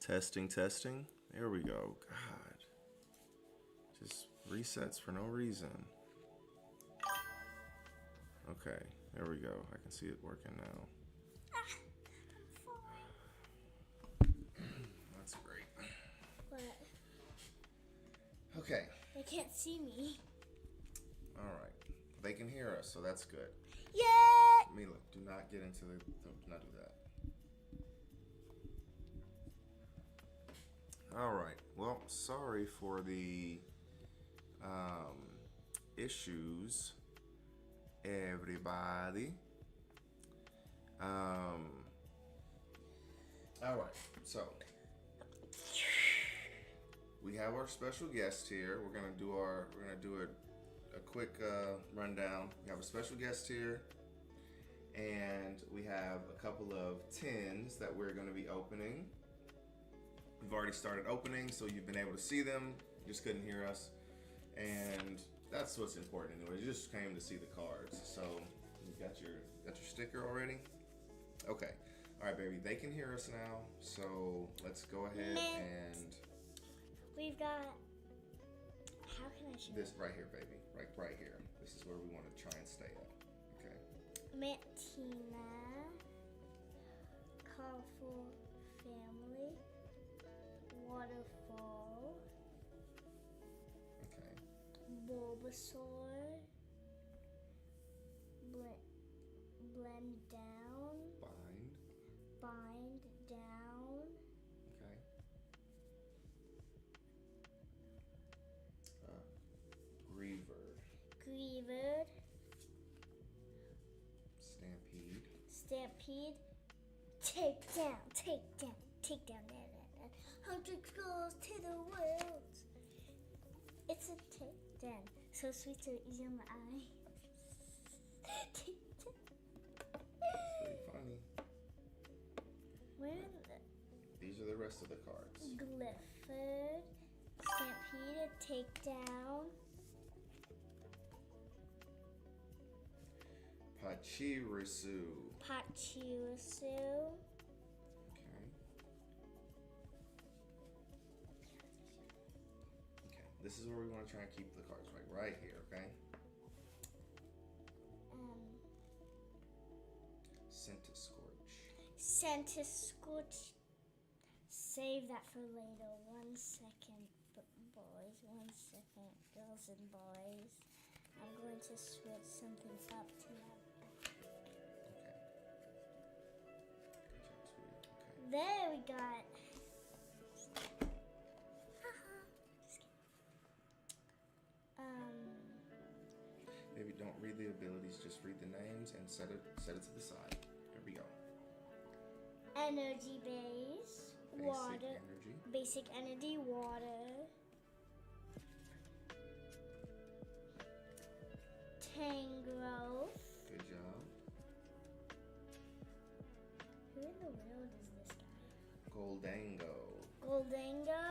Testing, testing. There we go. God. Just resets for no reason. Okay, there we go. I can see it working now. That's great. What? Okay. They can't see me. All right. They can hear us, so that's good. Yeah! Mila, do not get into the. Do not do that. All right. Well, sorry for the issues, everybody. All right. So we have our special guest here. We're gonna do a quick rundown. We have a special guest here, and we have a couple of tins that we're gonna be opening. We've already started opening, so you've been able to see them. You just couldn't hear us, and that's what's important anyway. You just came to see the cards. So you got your sticker already. Okay, all right, baby. They can hear us now, so let's go ahead and. We've got. How can I show this right here, baby? Right here. This is where we want to try and stay at. Okay. Mantina, Colorful Family, Waterfall, Okay. Bulbasaur, Blend Down, Bind Down, Okay. Grievered, Stampede, Take Down, 100 goes to the world. It's a take down. So sweet, so easy on the eye. Take down. It's pretty funny. Where are the These are the rest of the cards. Clifford, Stampede, Take Down, Pachirisu. Pachirisu, Okay. Okay. This is where we want to try and keep the cards right here. Okay. Centiscorch. Save that for later. 1 second, boys. 1 second, girls and boys. I'm going to switch something up to that. Okay. Good job, sweetie. Okay. There we got. Just kidding. Maybe don't read the abilities, just read the names and set it to the side. There we go. Energy base, water, energy. basic energy, water, Tangrowth. Good job. Who in the world is this guy? Goldango. Goldango.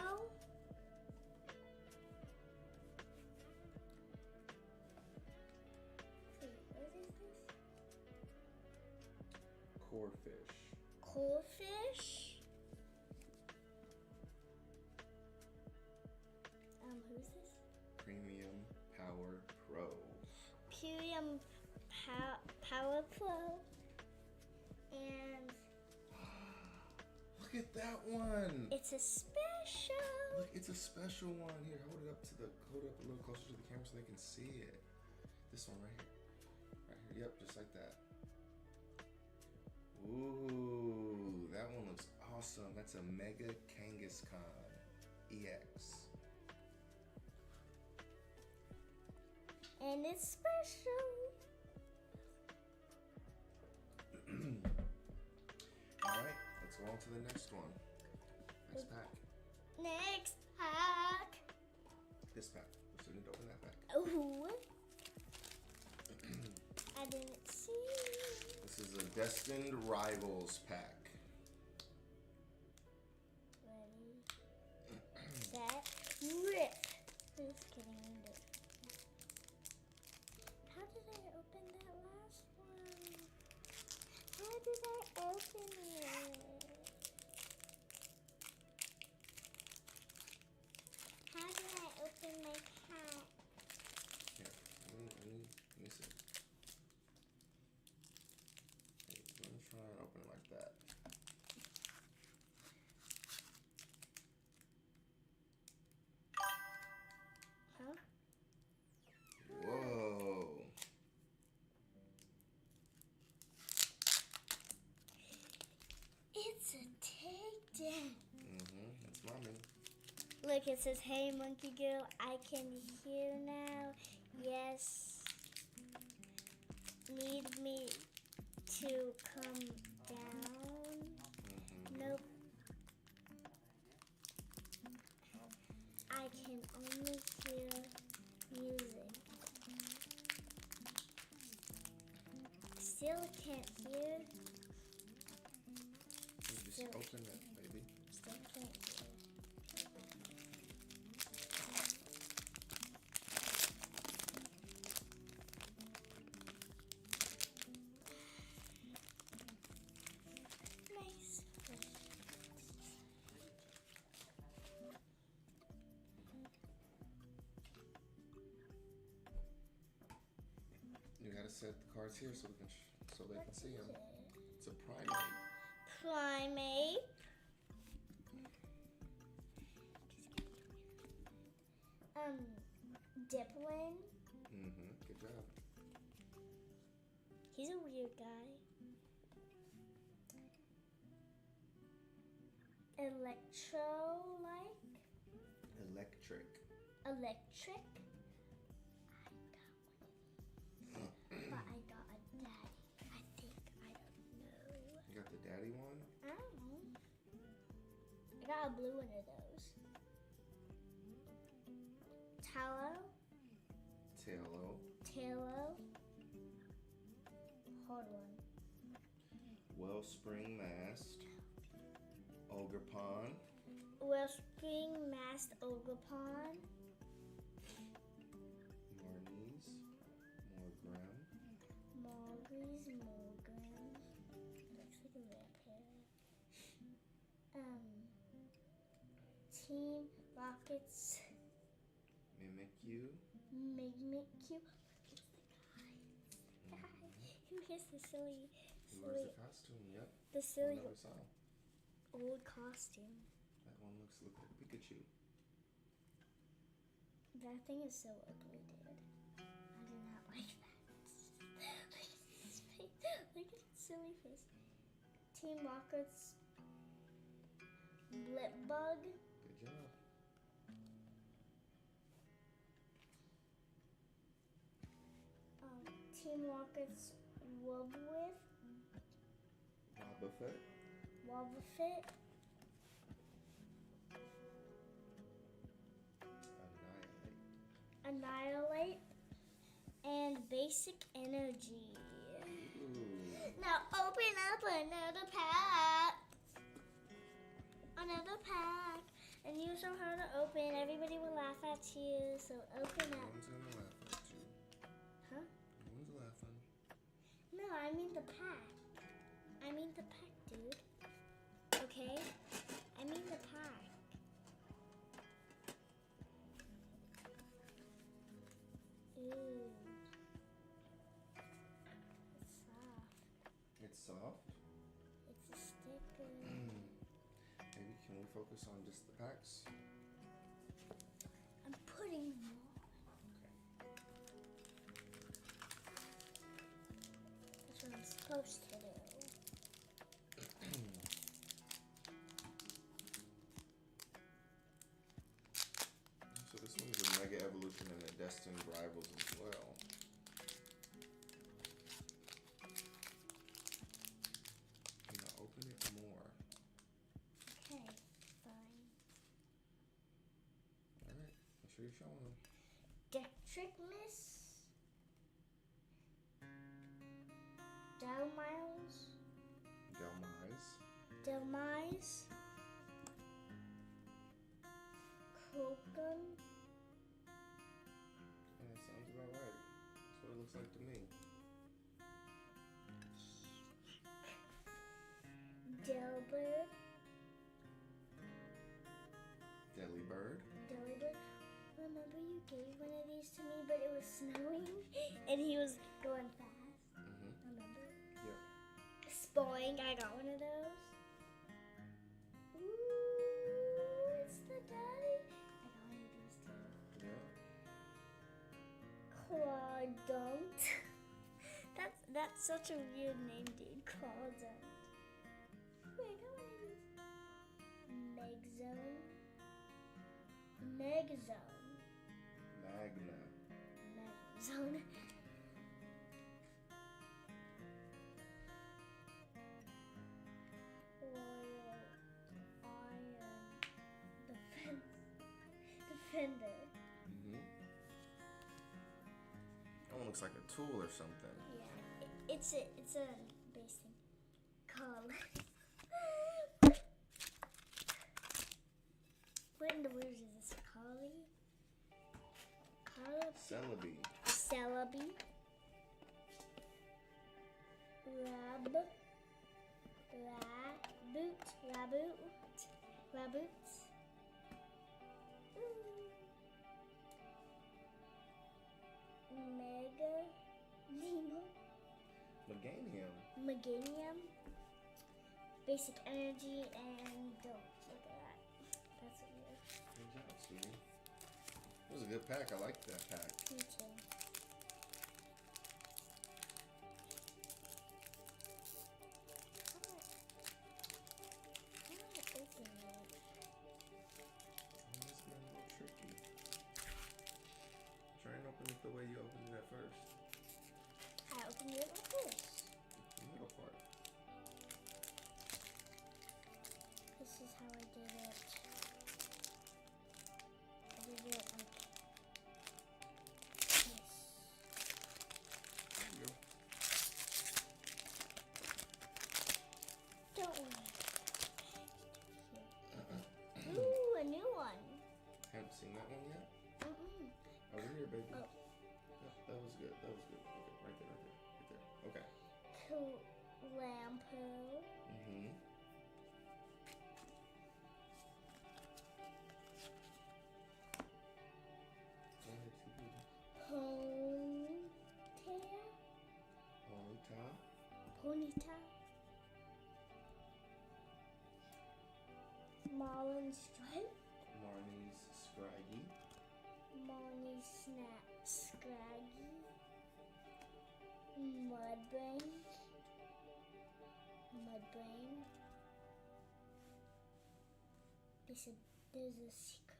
What is this? Corefish. Who's this? Premium Power Pro. Premium Power Pro. And look at that one. it's a special. Look, it's a special one. Here, hold it up a little closer to the camera so they can see it. This one right here. Right here. Yep, just like that. Ooh, that one looks awesome. That's a Mega Kangaskhan EX. And it's special. All right, let's go on to the next one. Next pack. Next pack. This pack. Let's need to open that pack. Ooh. I didn't see. This is a Destined Rivals pack. Ready, set, rip. Just kidding. How did I open that last one? How did I open it? Look, it says, "Hey, monkey girl, I can hear now. Yes. Need me to come down? Nope. I can only hear music. Still can't hear. Just open it, baby. Still can't hear. Nice. You gotta set the cards here so we can so they can see them. It's a primate. Primate. Dipplin. Good job. He's a weird guy. Electro-like. Electric. Electric. But I got a daddy. I think. I don't know. You got the daddy one? I don't know. I got a blue one of those. Tallow. Tallow. Hard one. Wellspring mast. Ogre pond. Wellspring mast ogre pond. Marnies. Morgram. Margries Morgan. Looks like a vampire. Team Rockets. Mimikyu. Mimikyu. Guy. Who is the silly? He wears the costume, yep. The silly One that we saw. old costume. That one looks like Pikachu. That thing is so ugly, dude. I do not like that. Look at his face. Look at his silly face. Team Rockets. Blipbug. Good job. Team Rockets. Wobblewith. Wobbuffet. Wobbuffet. Annihilate. And Basic Energy. Ooh. Now open up another pack. Another pack. And you show how to open. Everybody will laugh at you. So open No up. one's gonna laugh at you. Huh? No one's laughing. No, I mean the pack. I mean the pack, dude. Okay? I mean the pack. Ooh. It's soft. It's soft. It's a sticker. Maybe can we focus on just the packs? I'm putting them on. That's what I'm supposed to do. So this one's a Mega Evolution and a Destined Rivals as well. Now open it more. Okay, fine. Alright, make sure you're showing them. Detrickmas. Delmiles. Delmise. Crocum. Yeah, that sounds about right. That's what it looks like to me. Delbird. Delibird. Delibird. Remember you gave one of these to me, but it was snowing and he was going fast. Remember? Yep. Spoing, I got one of those. Ooh, it's the daddy. I got one of these too. Yeah. Clawdunt. That's such a weird name, dude. Clawdunt. Wait, I got one of these. Megzone. Megazone. Magna. Megazone. Royal Iron Defender. Mm-hmm. That one looks like a tool or something. Yeah, it's a basic color. What in the world is this? Celebi. Celebi. Raboots. Mega Nemo. Meganium. Basic energy and don't look at that. That's weird. Good job, sweetie. It was a good pack. I like that pack. Me too. It's been a little tricky. Try and open it the way you opened it at first. I opened it like this. The middle part. This is how I did it. I did it like this. There you go. Don't worry. Ooh, a new one. Haven't seen that one yet? Mm-mm. Over here, baby. Oh. Yep, that was good. Okay, right there. Okay. Cool. Lampo. Mm-hmm. Go ahead, Sweetie. Ponyta. Marlin Stripe. Marnie's Scraggy. Marnie Scraggy. Mudbrain. There's a secret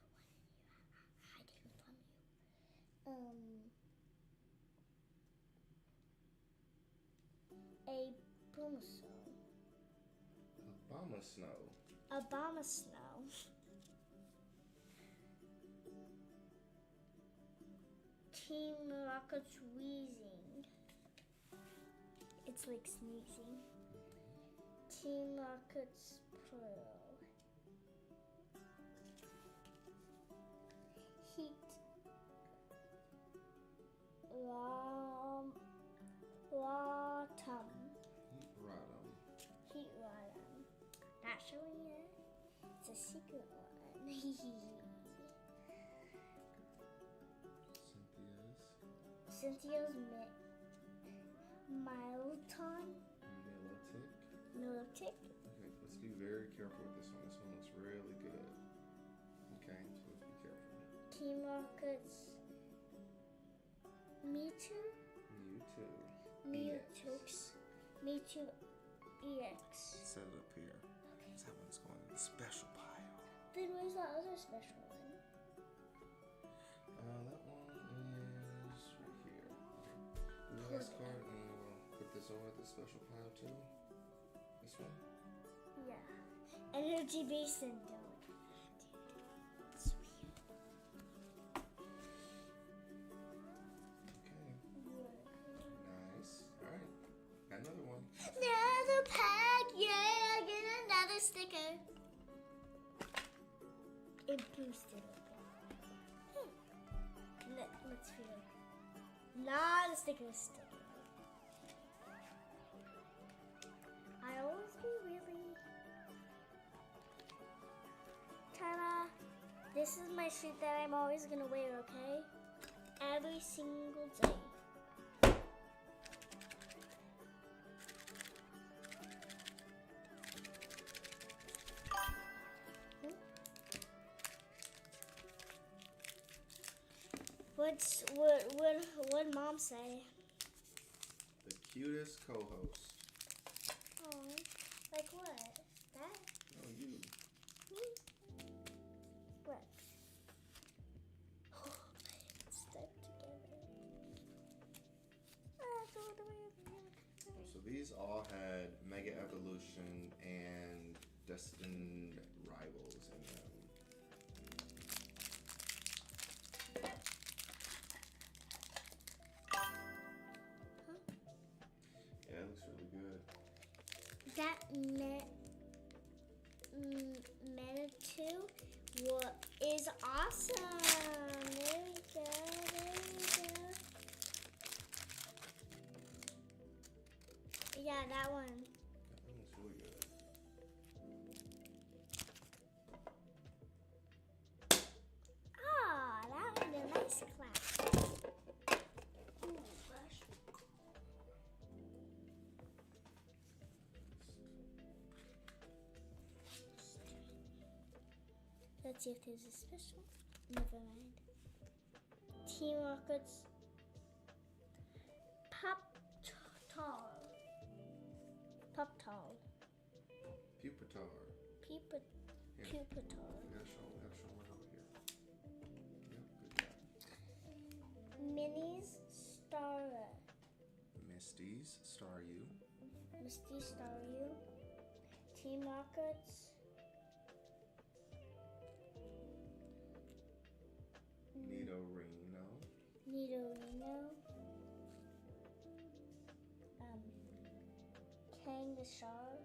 one in here. Hiding from you. A Brunosaur. Obama Snow. Obama Snow. Team Rocket's wheezing. It's like sneezing. Team Rocket's Pro. Heat. Rotom. Heat Rotom. Not showing it. It's a secret one. Cynthia's Milotic. Okay, let's be very careful with this one. This one looks really good. Okay, so let's be careful. Team Rocket's Mewtwo EX. Set it up here. Okay. That one's going in the special pile. Then where's that other special one? That one is right here. Okay. The last card, and we'll put this over at the special pile too. This one? Yeah. Energy Basin. Sweet. Okay. Nice. Alright. Got another one. Another pack! Yeah, I get another sticker. It boosted it. Let's feel. Nah, the sticker is sticking. I always be really. Ta-da! This is my suit that I'm always gonna wear, okay? Every single day. What Mom say? The cutest co-host. Oh, like what? That? Oh, you. Me? What? these all had Mega Evolution and Destined Rivals in them. Yeah, it looks really good. That Manitou is awesome. There we go. There we go. Yeah, that one. That one looks really good. Ah, that one a nice clap. Ooh, gosh. Let's see if there's a special. Never mind. Team Rockets. Pop Tall. Pupitar. Pupitar. Yeah. Pupitar. We gotta show it over here. Yeah, good job. Minis Star. Misty's Star U. Misty Star U. Team Rockets. Nidorino. Nidorino. Kangaskhan.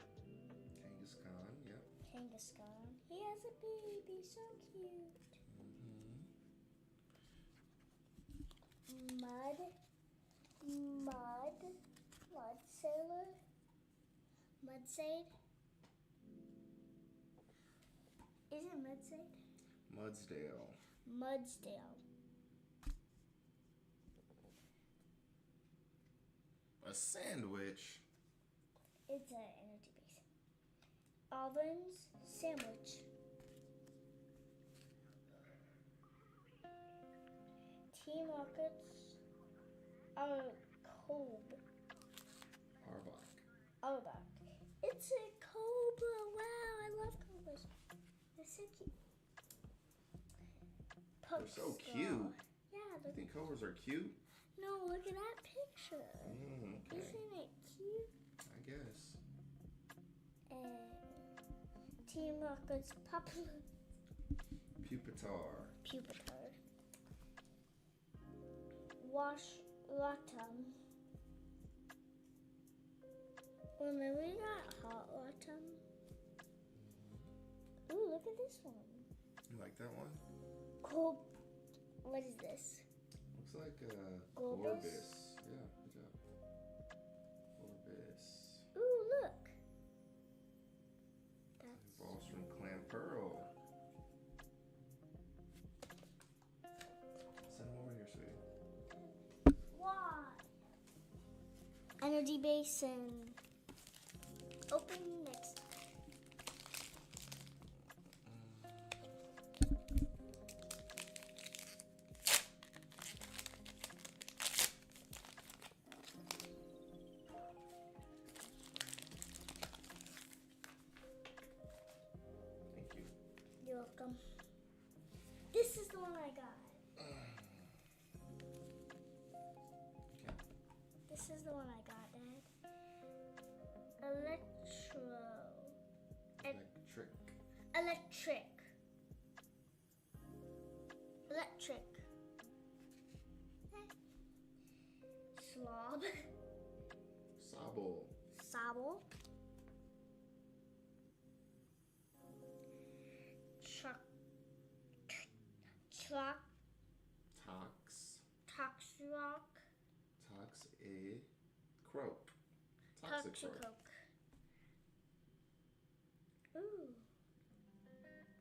Kangaskhan, yep. Kangaskhan. He has a baby, so cute. Mud Sailor. Mudsaid. Is it Mudsaid? Mudsdale. Mudsdale. A sandwich. It's an energy base. Alvin's sandwich. Team Rockets. Kobe. Arbok. It's a cobra. Wow, I love cobras. They're so cute. They're so cute. Yeah. You think cobras are cute? No, look at that picture. Okay. Isn't it cute? I guess. Team Rockets popular. Pupitar. Wash Rotom. Remember that hot Rotom? Ooh, look at this one. You like that one? Cool. What is this? Looks like Gorbis? Gorbis. Yeah, good job. Gorbis. Ooh, look. That's Balls from Clan Pearl. Send them over here, sweetie. why. Energy base and open next. Thank you. You're welcome. This is the one I got. Okay. This is the one I got, Dad. Electric. Slob. Sobble. Truck. Toxrock. Croak. Toxicroak. Ooh.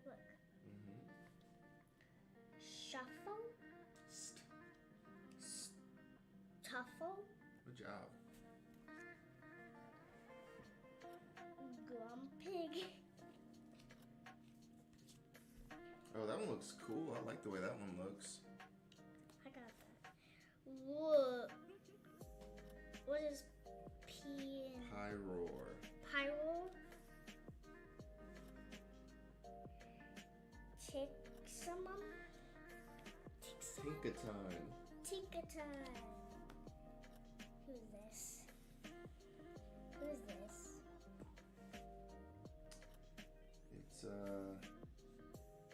Look. Shuffle. Tuffle. Good job. Grumpig. Oh, that one looks cool. I like the way that one looks. I got that. Look. What is P and Pyroar. Pyro? Tixamum? Tinkaton. Tinkaton. Who's this? is this? It's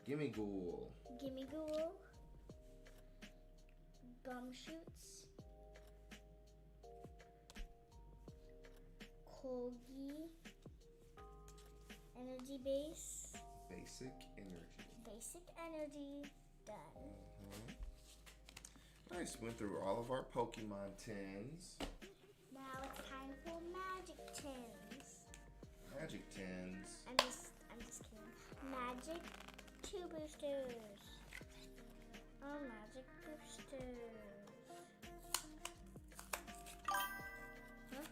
Gimme Ghoul. Gimme Ghoul. Gumshoots. Corgi. Energy base. Basic energy. Basic energy. Done. Nice. Went through all of our Pokemon tins. Now it's time for magic tins. Magic tins. I'm just kidding. Magic 2 boosters. Oh, magic boosters. Huh?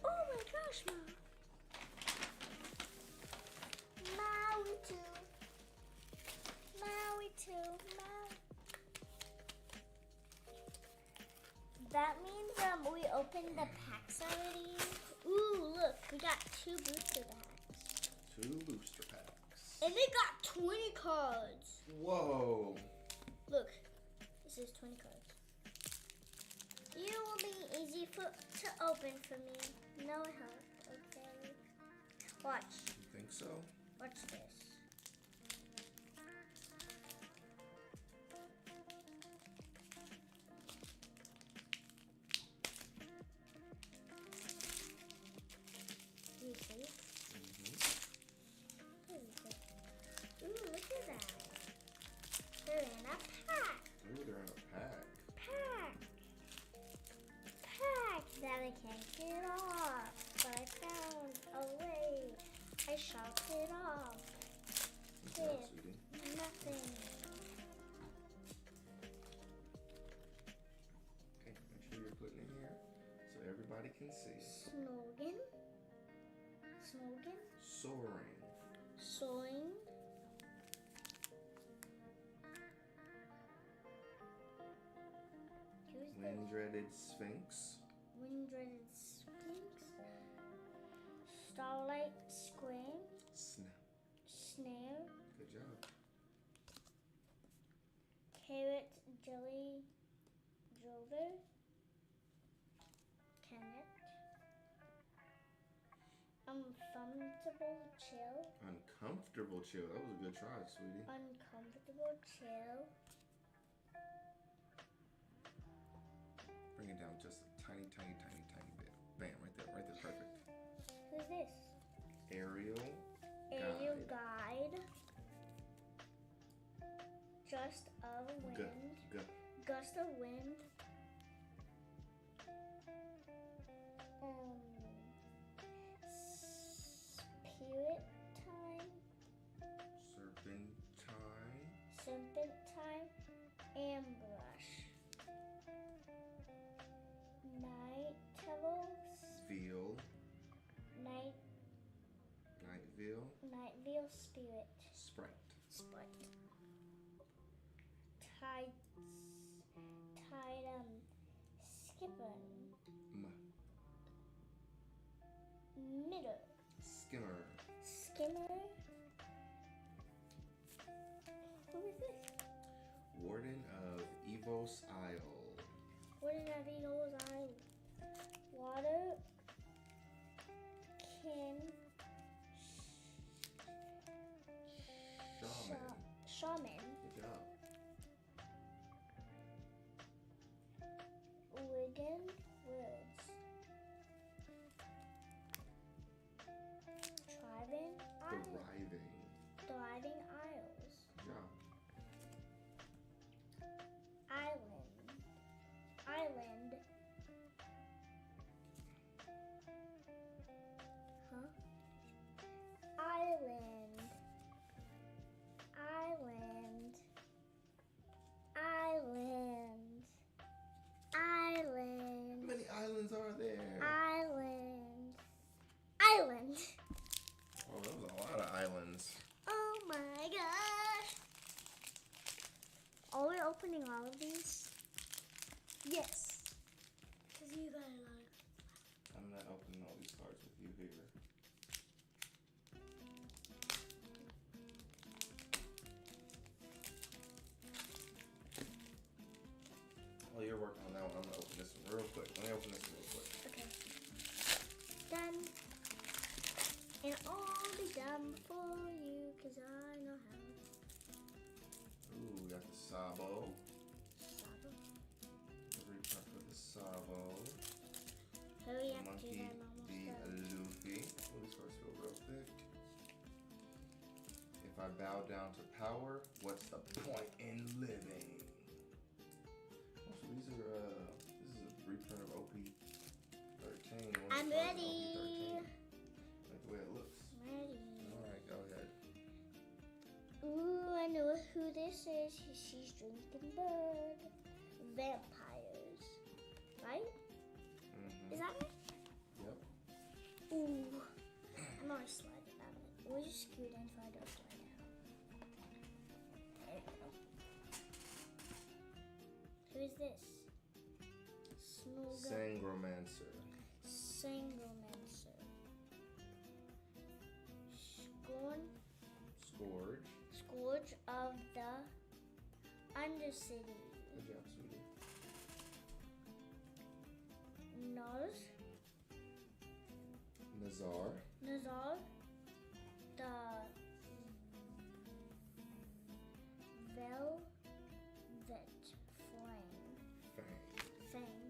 Oh my gosh, Mom. Maui 2. Maui 2. Maui. That means we opened the packs already. Ooh, look, we got 2 booster packs. 2 booster packs. And they got 20 cards. Whoa. Look, this is 20 cards. You will be easy to open for me. No help, okay? Watch. You think so? Watch this. You see? Ooh, look at that. They're in a pack. Ooh, they're in a pack. Pack that I can't get off. But I found a way. I shoved it off. Good job, sweetie. Nothing. Okay, make sure you're putting it here so everybody can see. Snoggin. Soaring. Soaring. Who's the Wind-dreaded Sphinx. Wind-dreaded Sphinx? Starlight Scream. Snare. Good job. Carrot Jelly Drover. Kenneth. Uncomfortable Chill. Uncomfortable chill. That was a good try, sweetie. Uncomfortable Chill. Bring it down just a tiny, tiny, tiny, tiny bit. Bam, right there, perfect. Who's this? Aerial Guide. Gust of Wind. Gust of Wind. Spirit Time. Serpentine. Ambrush. Night Veil. Night Veil Spirit. Sprite. Tide Skipper. Middle. Skimmer. Who is this? Warden of Evos Isle. Water. Kin. Shaman. Good job. Wigan Woods. Thriving Isles. Good job. Island. Huh? Island. How many islands are there? Island. Oh, that was a lot of islands. Oh my gosh. Are we opening all of these? Yes. Because you got a lot. I'm not opening all these cards with you here. While you're working on that one, I'm going to open open this one real quick. Let me open this one real quick. Okay. Done. And I'll be done for you, cause I know how. Ooh, we got the Sabo. Sabo. Every part for the Sabo. Hurry up, Monkey kid, I'm almost D. done. Luffy. Oh, these cards feel real thick. If I bow down to power, what's the point in living? Oh, so these are this is a reprint of OP13. I'm ready. Like the way it looks. Ready. Alright, go ahead. Ooh, I know who this is. She's drinking blood. Vampires. Right? Mm-hmm. Is that right? Yep. Ooh. I'm always sliding on it. We'll just scoot in so I don't slide out. There we go. Who is this? Sangromancer. Sangromancer. Scourge. Scourge of the Undercity. Good job, sweetie. Nazar. The Velvet Fang.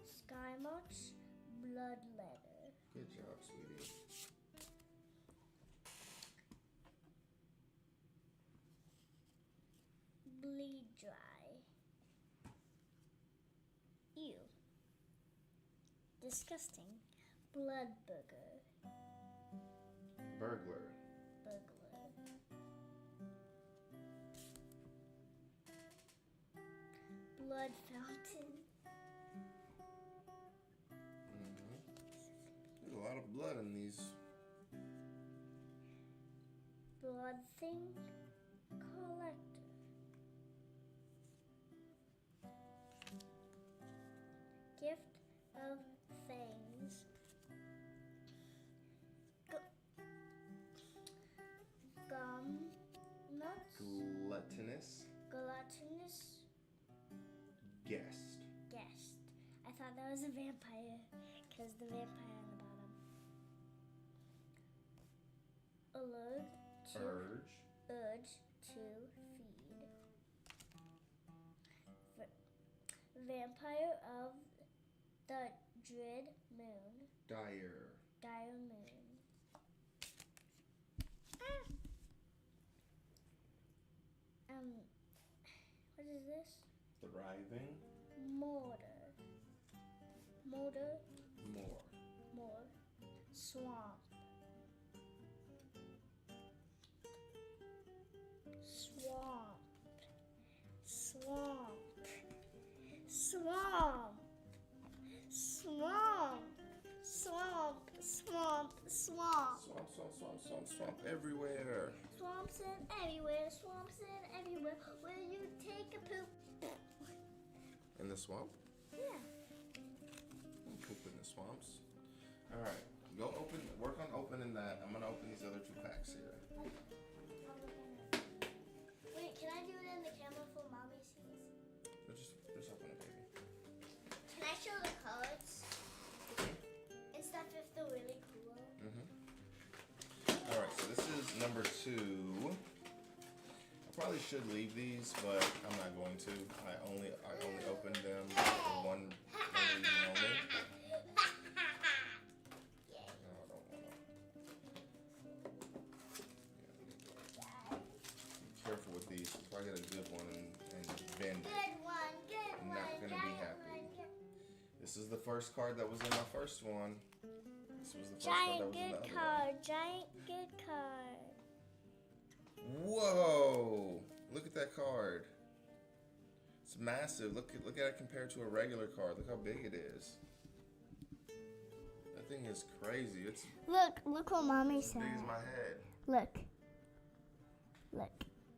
Skymox Bloodletter. Good job, sweetie. Bleed Dry. Ew. Disgusting. Blood Burger. Burglar. Blood Fountain. Mm-hmm. There's a lot of blood in these. Blood Thing Collector. Gift of Fangs. Gum Nuts. Gluttonous Guest. I thought that was a vampire because the vampire on the bottom. Urge to feed. Vampire of the Dread Moon. Dire Moon. What is this? Thriving. Mortar. More. Swamp. Swamp everywhere. Swamps and everywhere. Will you take a poop? In the swamp? Yeah. Poop in the swamps. Alright. Work on opening that. I'm gonna open these other two packs here. Wait, can I do it in the camera for mommy sees? Just open it, baby. Can I show the cards? And stuff if they're really cool. Alright, so this is number 2. I probably should leave these, but I'm not going to. I only opened them for one reason only. No, I don't want to. Be careful with these. If I get a good one and bend it, I'm not going to be happy. This is the first card that was in my first one. This was the first card that was in the other one. Giant good card. Whoa! Look at that card. It's massive. Look at it compared to a regular card. Look how big it is. That thing is crazy. It's Look what mommy as said. big as my head. Look.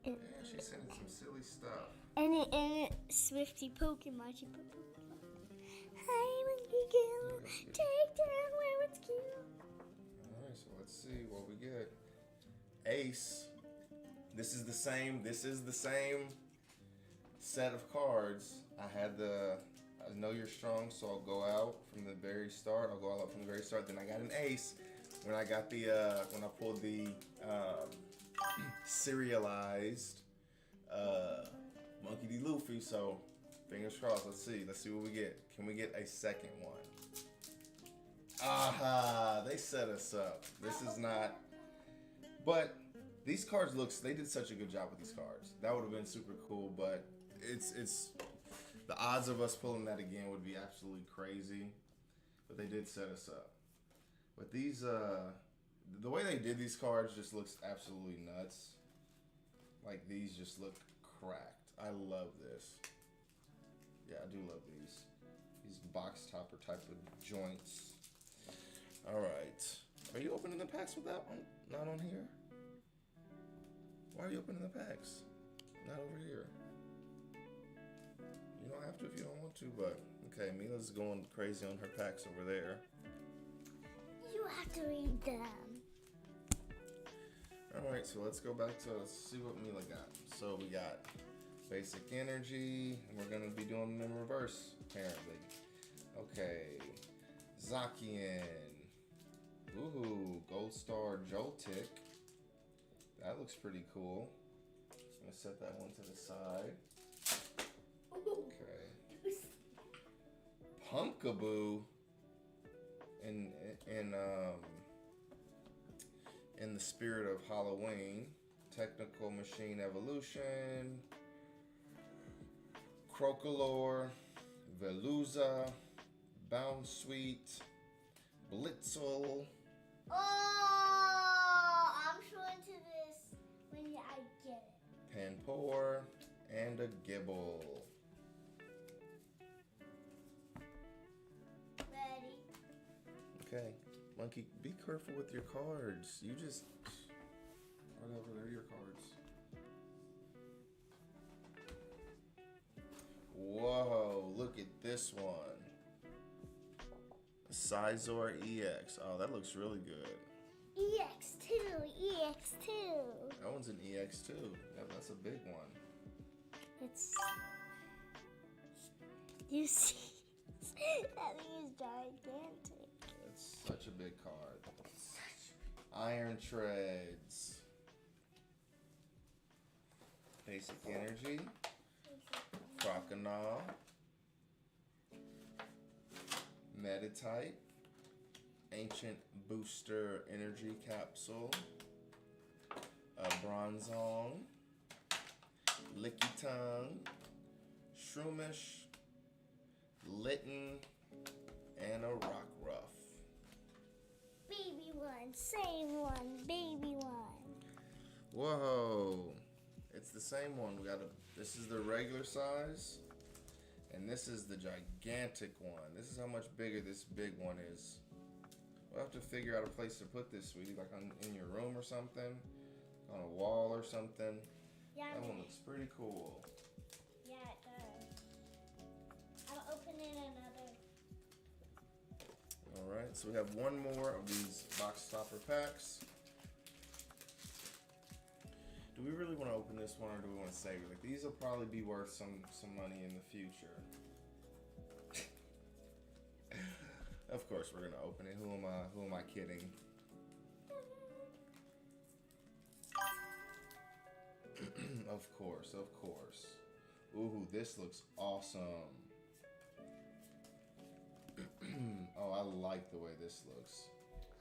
Yeah, she's sending some silly stuff. And it Swifty Pokemon. She put Pokemon. Hi, monkey girl. Take down where it's cute. Alright, so let's see what we get. Ace. This is the same set of cards, I had I know you're strong, so I'll go out from the very start. I'll go all out from the very start. Then I got an ace when I got the when I pulled the serialized Monkey D. Luffy. So fingers crossed. Let's see what we get. Can we get a second one? Aha! They set us up. This is not. But these cards they did such a good job with these cards. That would have been super cool, but it's the odds of us pulling that again would be absolutely crazy. But they did set us up. But these the way they did these cards just looks absolutely nuts. Like these just look cracked. I love this. Yeah, I do love these. These box topper type of joints. Alright. Are you opening the packs with that one? Not on here? Why are you opening the packs? Not over here. You don't have to if you don't want to, but okay, Mila's going crazy on her packs over there. You have to read them. Alright, so let's go back to see what Mila got. So we got basic energy, and we're gonna be doing them in reverse, apparently. Okay. Zacian. Ooh, Gold Star Joltik. That looks pretty cool. I'm gonna set that one to the side. Okay. Pumpkaboo in the spirit of Halloween. Technical Machine Evolution. Crocolore. Veluza. Bound Sweet. Blitzel. Oh, I'm showing to this when I get it. Panpour. And a Gibble. Ready? Okay. Monkey, be careful with your cards. You just... Whatever, they're your cards. Whoa, look at this one. Sizor EX. Oh, that looks really good. EX2, EX2. That one's an EX too. Yeah, that's a big one. It's... You see? That thing is gigantic. It's such a big card. Iron Treads. Basic Energy. Croconaw. Meditite. Ancient Booster Energy Capsule. Bronzong. Licky Tongue. Shroomish. Litten. And a Rock Ruff. Baby one, same one, baby one. Whoa. It's the same one. This is the regular size. And this is the gigantic one. This is how much bigger this big one is. We'll have to figure out a place to put this, sweetie. Like in your room or something. On a wall or something. Yeah, That one looks pretty cool. Yeah, it does. I'll open in another. Alright, so we have one more of these box topper packs. Do we really want to open this one or do we want to save it? Like, these will probably be worth some money in the future. Of course we're gonna open it. Who am I kidding? Of course. Ooh, this looks awesome. Oh, I like the way this looks.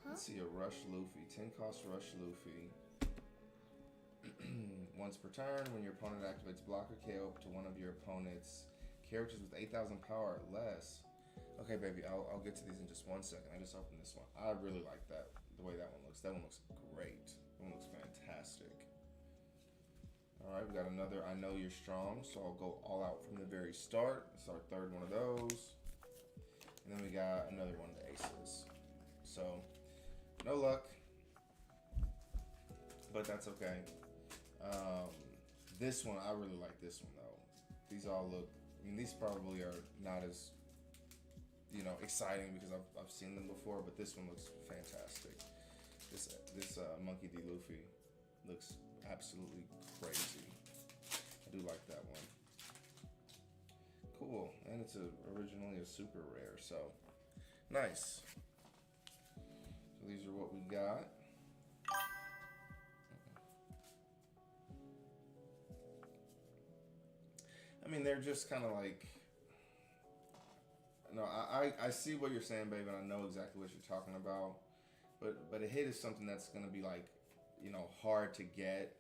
Let's see a Rush Luffy. 10 cost Rush Luffy. Once per turn, when your opponent activates block or KO up to one of your opponent's characters with 8,000 power or less. Okay, baby, I'll get to these in just 1 second. I just opened this one. I really like that, the way that one looks. That one looks great. That one looks fantastic. Alright, we got another I Know You're Strong, so I'll go all out from the very start. It's our third one of those. And then we got another one of the aces. So, no luck. But that's okay. This one, I really like this one though. These all look, I mean, these probably are not as, exciting because I've seen them before, but this one looks fantastic. This Monkey D. Luffy looks absolutely crazy. I do like that one. it's originally a super rare, so nice. So these are what we got. I mean, they're just kind of like, no, I see what you're saying, babe, and I know exactly what you're talking about. But a hit is something that's gonna be like, hard to get.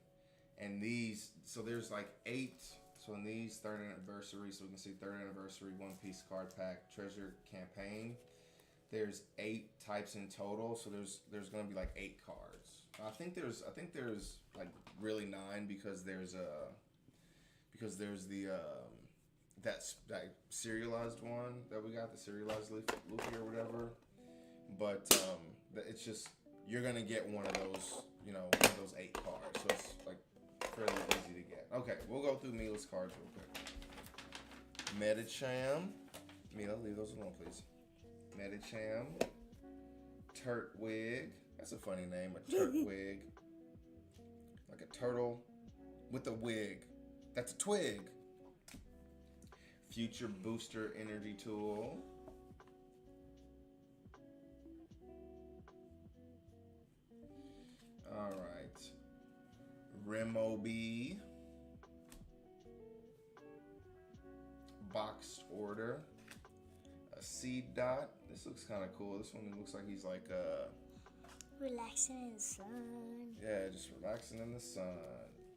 And these, so there's like 8. So in these third anniversary, so we can see third anniversary One Piece card pack treasure campaign. There's 8 types in total, so there's gonna be like 8 cards. I think there's like really 9 because there's the that serialized one that we got, the serialized Luffy or whatever. But it's just, you're gonna get one of those, one of those 8 cards. So it's like fairly easy to get. Okay, we'll go through Mila's cards real quick. Medicham. Mila, leave those alone, please. Medicham. Turtwig. That's a funny name, a Turtwig. Like a turtle with a wig. That's a twig. Future Booster Energy Tool. Alright. Remobi. Boxed Order. A Seed Dot. This looks kind of cool. This one looks like he's like relaxing in the sun. Yeah, just relaxing in the sun.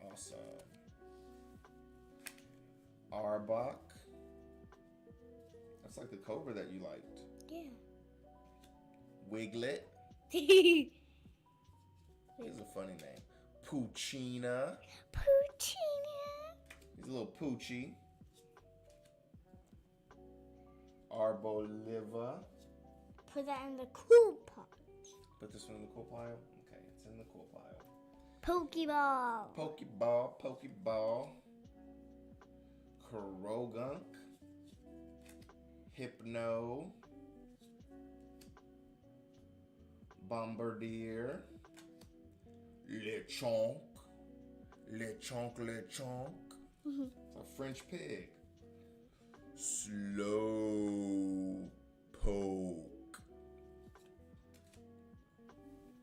Awesome. Arbok. That's like the cobra that you liked. Yeah. Wiglet. It's a funny name. Poochina. He's a little Poochie. Arboliva. Put that in the cool pot. Put this one in the cool pile? Okay, it's in the cool pile. Pokeball. Pokeball. Kurogunk. Hypno. Bombardier. Lechonk. It's a French pig. Slow poke.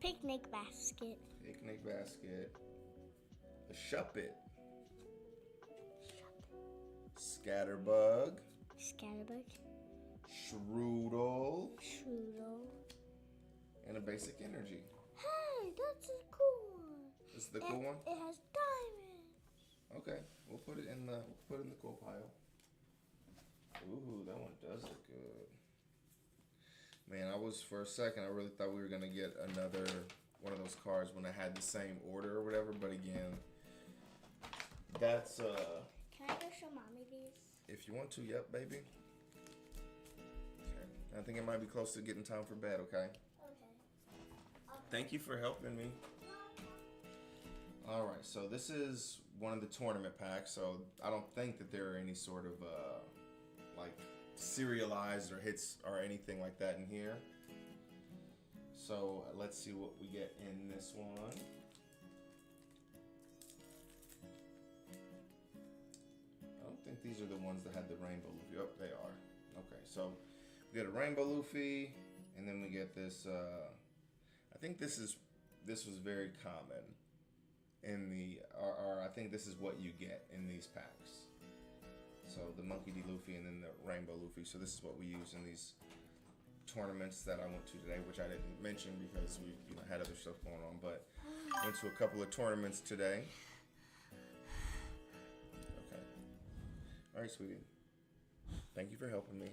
Picnic basket. A Shuppet. Scatterbug. Shroodle. And a basic energy. Hey, that's a cool one. This is the cool one? It has diamonds. Okay, we'll put it in the cool pile. Ooh, that one does look good. Man, for a second, I really thought we were gonna get another one of those cards when I had the same order or whatever, but again, that's Can I go show mommy these? if you want to, yep, baby. Okay. I think it might be close to getting time for bed, okay? Okay. Thank you for helping me. Alright, so this is one of the tournament packs, so I don't think that there are any sort of like serialized or hits or anything like that in here. So let's see what we get in this one. I don't think these are the ones that had the rainbow Luffy. Oh, they are. Okay, so we get a rainbow Luffy, and then we get this. I think this was very common in the, or I think this is what you get in these packs. So the Monkey D. Luffy and then the Rainbow Luffy. So this is what we use in these tournaments that I went to today, which I didn't mention because we had other stuff going on. But went to a couple of tournaments today. Okay. All right, sweetie. Thank you for helping me.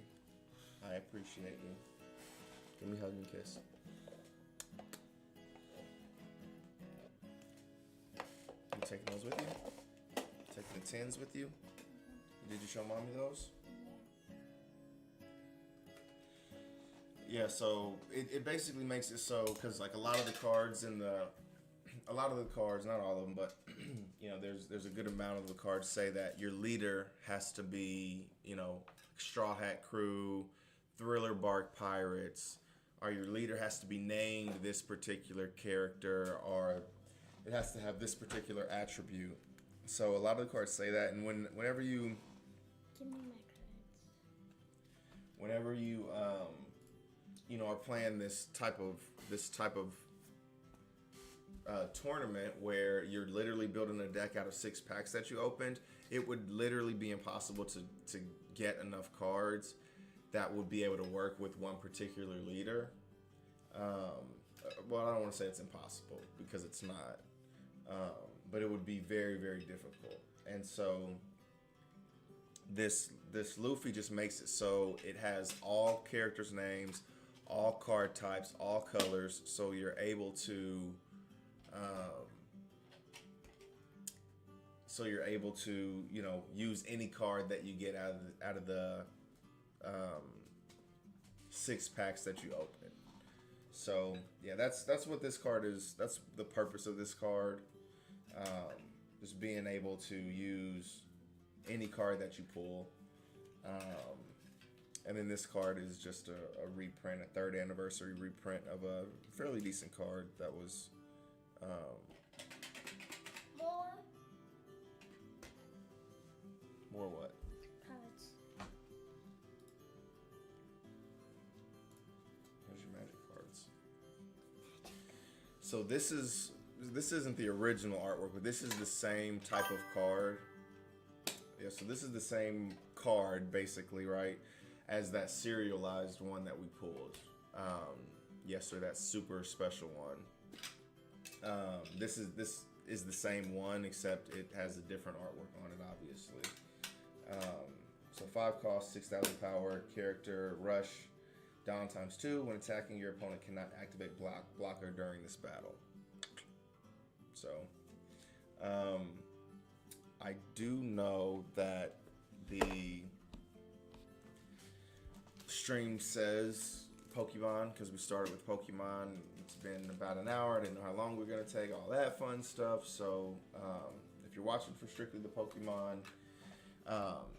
I appreciate you. Give me a hug and kiss. You taking those with you? Taking the tins with you? Did you show mommy those? Yeah, so it basically makes it so, because like a lot of the cards, not all of them, but there's a good amount of the cards say that your leader has to be, Straw Hat Crew, Thriller Bark Pirates, or your leader has to be named this particular character, or it has to have this particular attribute. So a lot of the cards say that, and whenever you... Give me whenever you are playing this type of tournament where you're literally building a deck out of 6 packs that you opened, it would literally be impossible to get enough cards that would be able to work with one particular leader. Well, I don't want to say it's impossible because it's not, but it would be very, very difficult. And so this Luffy just makes it so it has all characters' names, all card types, all colors, so you're able to use any card that you get out of the 6 packs that you open. So yeah, that's what this card is. That's the purpose of this card. Just being able to use any card that you pull. And then this card is just a reprint, a 3rd anniversary reprint of a fairly decent card that was. More what? Cards. Here's your magic cards. So this isn't the original artwork, but this is the same type of card. Yeah, so this is the same card basically, right, as that serialized one that we pulled yesterday, that super special one. This is the same one, except it has a different artwork on it, obviously. So 5 cost, 6,000 power, character, rush, down ×2. When attacking, your opponent cannot activate blocker during this battle. So, I do know that the stream says Pokemon because we started with Pokemon. It's been about an hour. I didn't know how long we were going to take, all that fun stuff. So, if you're watching for strictly the Pokemon,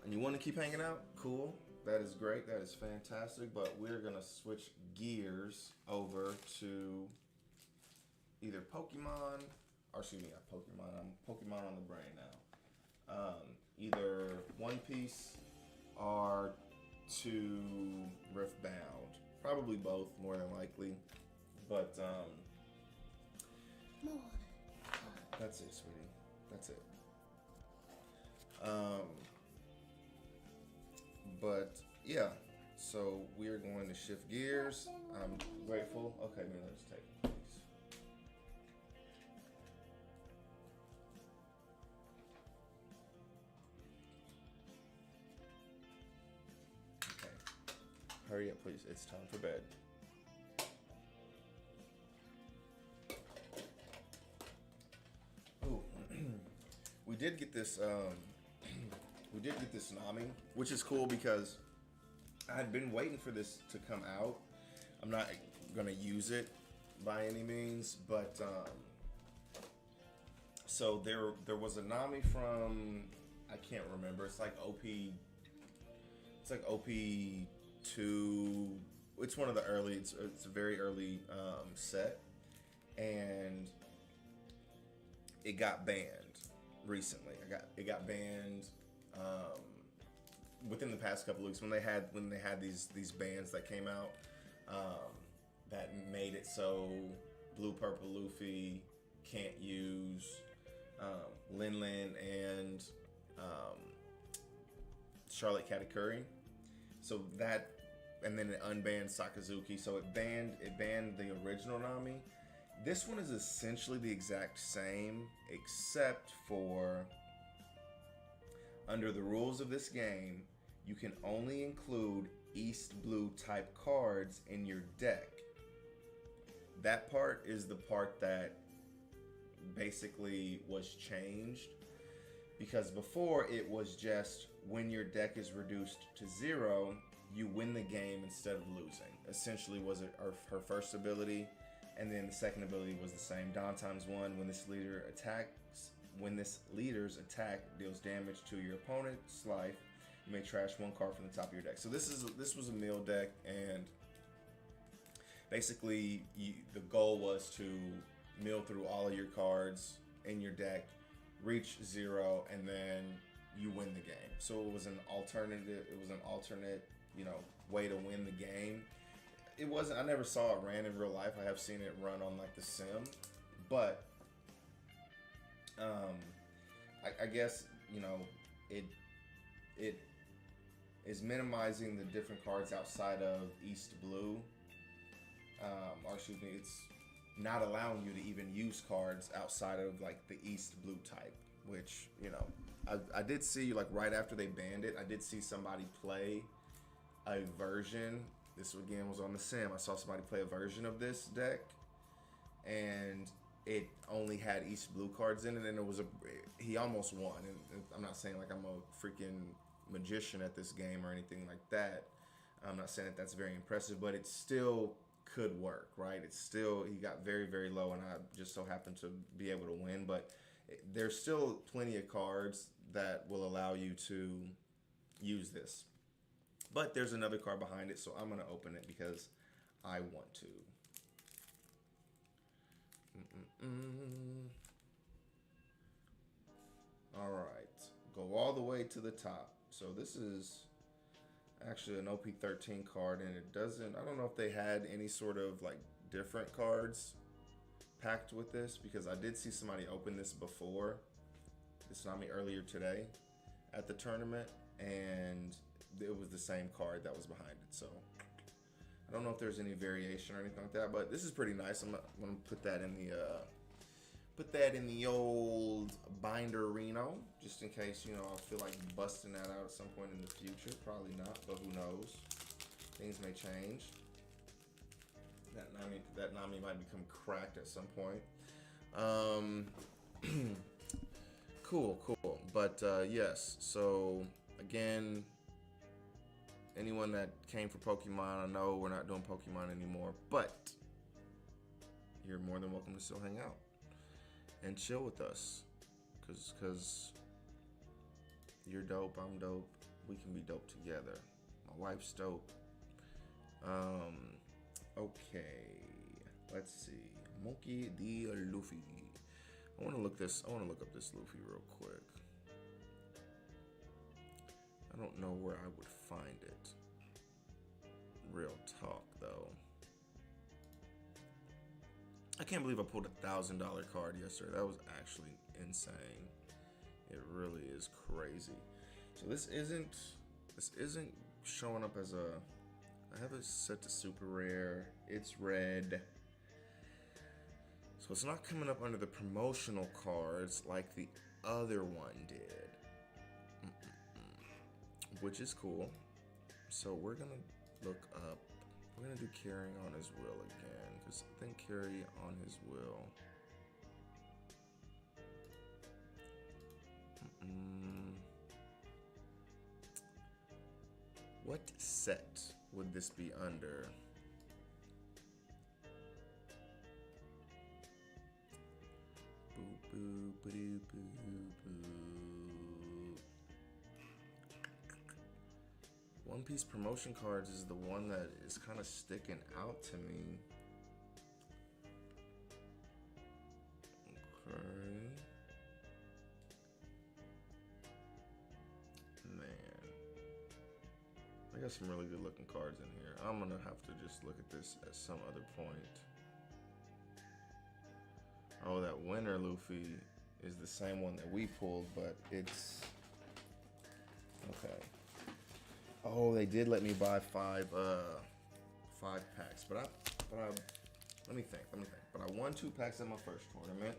and you want to keep hanging out, cool. That is great. That is fantastic. But we're going to switch gears over to either Pokemon, or excuse me, not Pokemon. I'm Pokemon on the brain now. Either One Piece or to Riftbound. Probably both, more than likely. But, More. that's it, sweetie. That's it. But yeah, so we're going to shift gears. I'm grateful. Okay, Mila, let's take it, please. Okay, hurry up, please. It's time for bed. Ooh, we did get this. We did get this Nami, which is cool because I had been waiting for this to come out. I'm not gonna use it by any means, but so there was a Nami from, I can't remember. It's like OP. It's like OP2. It's one of the early. It's a very early set, and it got banned recently. It got banned. Within the past couple of weeks, when they had these bans that came out, that made it so Blue Purple Luffy can't use Lin Lin and Charlotte Katakuri. So that, and then it unbanned Sakazuki. So it banned the original Nami. This one is essentially the exact same, except for under the rules of this game, you can only include East Blue type cards in your deck. That part is the part that basically was changed, because before it was just when your deck is reduced to 0, you win the game instead of losing. Essentially was her first ability, and then the second ability was the same. Dawn ×1, when this leader's attack deals damage to your opponent's life, you may trash 1 card from the top of your deck. So this was a mill deck, and basically the goal was to mill through all of your cards in your deck, reach 0, and then you win the game. So it was an alternate way to win the game. It wasn't. I never saw it ran in real life. I have seen it run on like the sim, but I guess it it is minimizing the different cards outside of East Blue. Or excuse me, it's not allowing you to even use cards outside of like the East Blue type, which I did see like right after they banned it, I did see somebody play a version. This again was on the sim. I saw somebody play a version of this deck, and it only had East Blue cards in it, and he almost won. And I'm not saying like I'm a freaking magician at this game or anything like that. I'm not saying that that's very impressive, but it still could work, right? It's still, he got very, very low, and I just so happened to be able to win. But there's still plenty of cards that will allow you to use this. But there's another card behind it, so I'm going to open it because I want to. All right. Go all the way to the top. So this is actually an OP13 card, and it doesn't, I don't know if they had any sort of like different cards packed with this, because I did see somebody open this before. This not me earlier today at the tournament, and it was the same card that was behind it. So I don't know if there's any variation or anything like that, but this is pretty nice. I'm gonna put that in the old binder Reno, just in case I feel like busting that out at some point in the future. Probably not, but who knows? Things may change. That Nami might become cracked at some point. Cool. But yes, so again, anyone that came for Pokemon, I know we're not doing Pokemon anymore, but you're more than welcome to still hang out and chill with us, cause you're dope, I'm dope, we can be dope together. My wife's dope. Okay, let's see. Monkey D. Luffy. I want to look up this Luffy real quick. I don't know where I would find it. Real talk, though. I can't believe I pulled a $1,000 card yesterday. That was actually insane. It really is crazy. So this isn't showing up as a. I have it set to super rare. It's red. So it's not coming up under the promotional cards like the other one did. Which is cool. So we're gonna look up. We're gonna do carrying on his will again, because I think carry on his will. What set would this be under? Boo boo boo boo boo. One Piece promotion cards is the one that is kind of sticking out to me. Okay. Man. I got some really good looking cards in here. I'm gonna have to just look at this at some other point. Oh, that winner Luffy is the same one that we pulled, but it's okay. Oh, they did let me buy five packs, but I let me think. But I won 2 packs in my first tournament.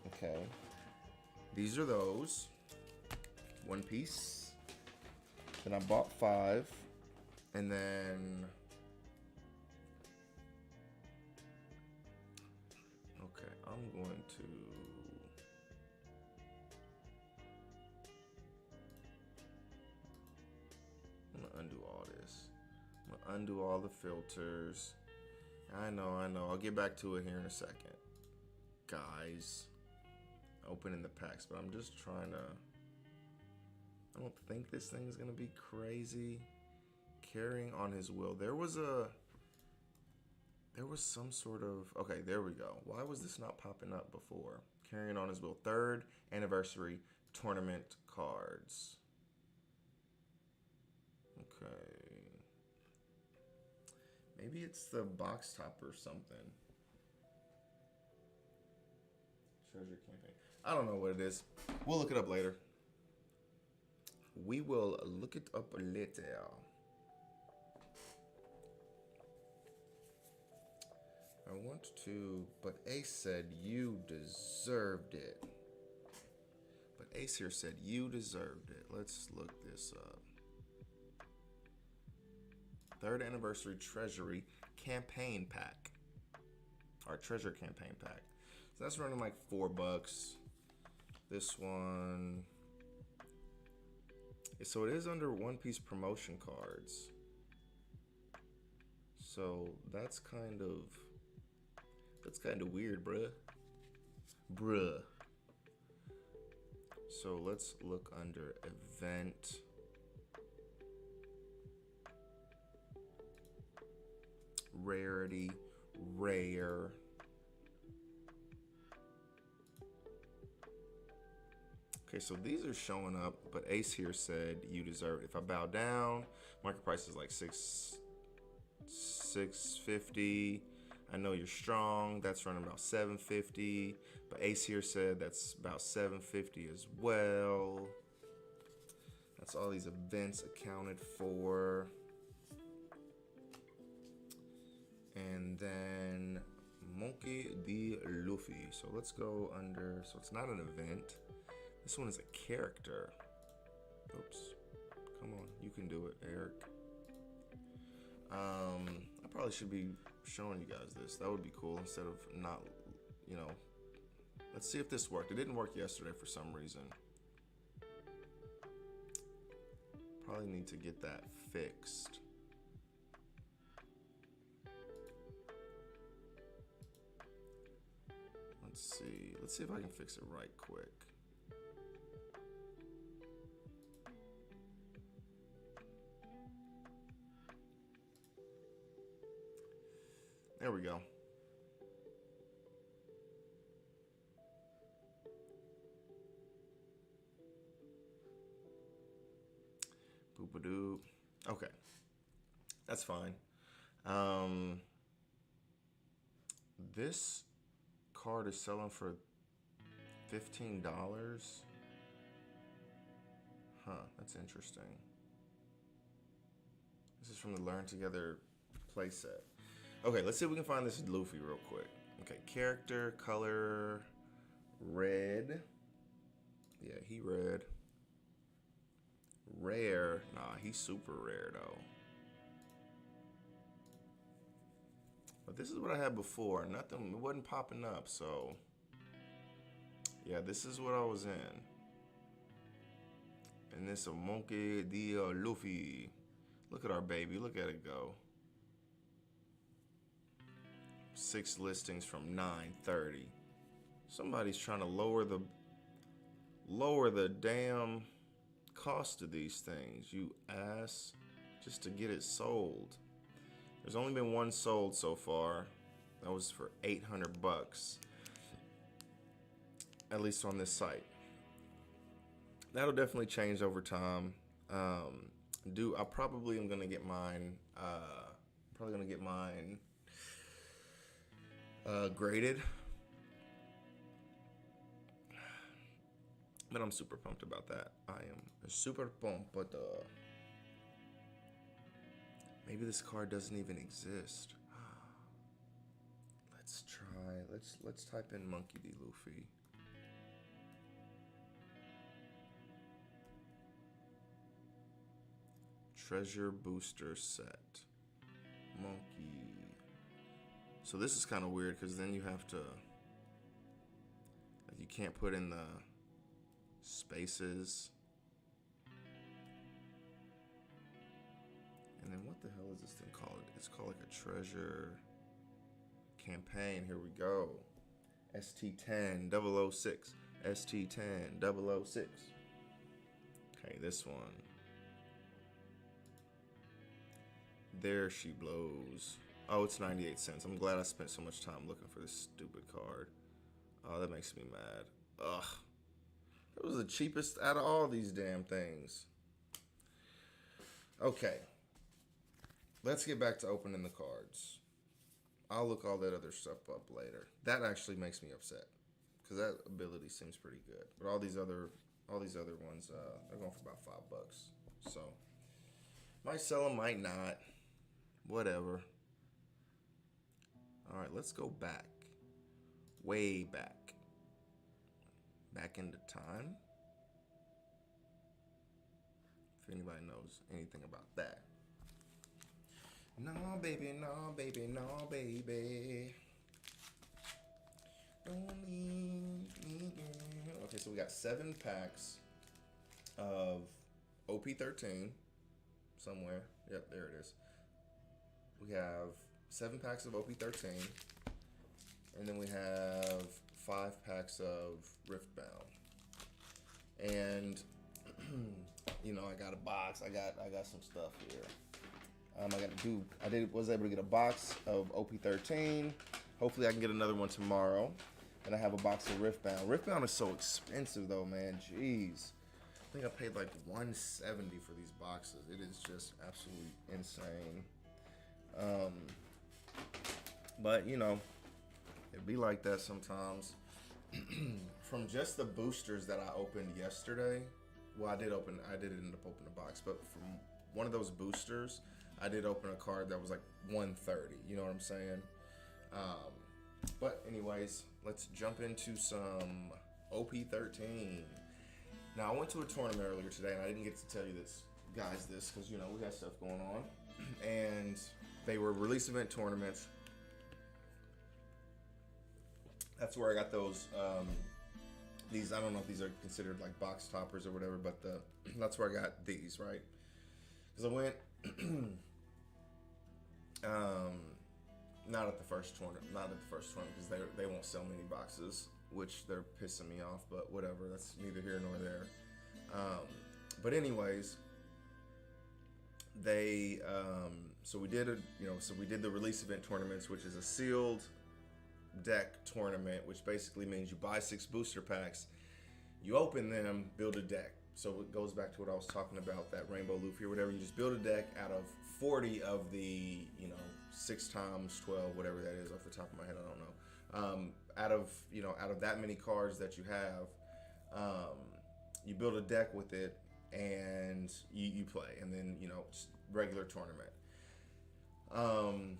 Okay, these are those. One Piece. Then I bought 5, and then okay, I'm going to. I'm gonna undo all this. I'm gonna undo all the filters. I know. I'll get back to it here in a second. Guys, opening the packs, but I'm just trying to. I don't think this thing's gonna be crazy. Carrying on his will. There was some sort of. Okay, there we go. Why was this not popping up before? Carrying on his will. 3rd anniversary tournament cards. Okay. Maybe it's the box top or something. Treasure campaign. I don't know what it is. We'll look it up later. We will look it up later. I want to, but Ace said you deserved it. But Ace here said you deserved it. Let's look this up. 3rd anniversary treasury campaign pack. Our treasure campaign pack. So that's running like $4. This one. So it is under One Piece promotion cards. So that's kind of weird, bruh. Bruh. So let's look under event. Rarity, rare. Okay, so these are showing up, but Ace here said you deserve it. If I bow down, market price is like $650. I know you're strong. That's running about $750. But Ace here said that's about $750 as well. That's all these events accounted for. And then Monkey D. Luffy. So let's go under. So it's not an event. This one is a character. Oops. Come on. You can do it, Eric. I probably should be showing you guys this. That would be cool instead of not, you know. Let's see if this worked. It didn't work yesterday for some reason. Probably need to get that fixed. Let's see. Let's see if I can fix it right quick. There we go. Boop-a-doo. Okay. That's fine. This card is selling for $15. Huh, that's interesting. This is from the Learn Together playset. Okay, let's see if we can find this Luffy real quick. Okay, character, color, red. Yeah, he red. Rare. Nah, he's super rare though. But this is what I had before. Nothing, it wasn't popping up, so. Yeah, this is what I was in. And this a Monkey D. Luffy. Look at our baby, look at it go. 6 listings from 930. Somebody's trying to lower the damn cost of these things, you ass, just to get it sold. There's only been one sold so far. That was for $800, at least on this site. That'll definitely change over time. I probably am gonna get mine. Graded. But I'm super pumped about that. I am super pumped, but maybe this card doesn't even exist. Let's try. Let's type in Monkey D. Luffy. Treasure booster set. Monkey. So this is kind of weird because then you have to, like, you can't put in the spaces. And then what the hell is this thing called? It's called like a treasure campaign. Here we go. ST10 006. ST10 006. Okay, this one. There she blows. Oh, it's 98 cents. I'm glad I spent so much time looking for this stupid card. Oh, that makes me mad. Ugh. It was the cheapest out of all these damn things. Okay, let's get back to opening the cards. I'll look all that other stuff up later. That actually makes me upset because that ability seems pretty good. But all these other ones, they're going for about $5. So might sell them, might not. Whatever. All right, let's go back, way back into time. If anybody knows anything about that. No, baby, no, baby, no, baby. Don't leave me, girl. Okay, so we got 7 packs of OP13 somewhere. Yep, there it is. We have 7 packs of OP13, and then we have 5 packs of Riftbound. And you know, I got a box. I got some stuff here. Was able to get a box of OP13. Hopefully I can get another one tomorrow. And I have a box of Riftbound. Riftbound is so expensive though, man. Jeez. I think I paid like $170 for these boxes. It is just absolutely insane. But you know, it'd be like that sometimes. From just the boosters that I opened yesterday, well, I did end up opening a box, but from one of those boosters, I did open a card that was like $130. You know what I'm saying? But anyways, let's jump into some OP13. Now, I went to a tournament earlier today, and I didn't get to tell you this because you know we got stuff going on, and they were release event tournaments. That's where I got those. These, I don't know if these are considered like box toppers or whatever, but that's where I got these, right? Because I went, not at the first tournament because they won't sell many boxes, which they're pissing me off. But whatever, that's neither here nor there. But anyways, they so we did the release event tournaments, which is a sealed deck tournament, which basically means you buy 6 booster packs, you open them, build a deck. So it goes back to what I was talking about, that Rainbow Luffy or whatever. You just build a deck out of 40 of the 6 times 12, whatever that is off the top of my head, I don't know. Out of that many cards that you have, you build a deck with it and you play, and then regular tournament.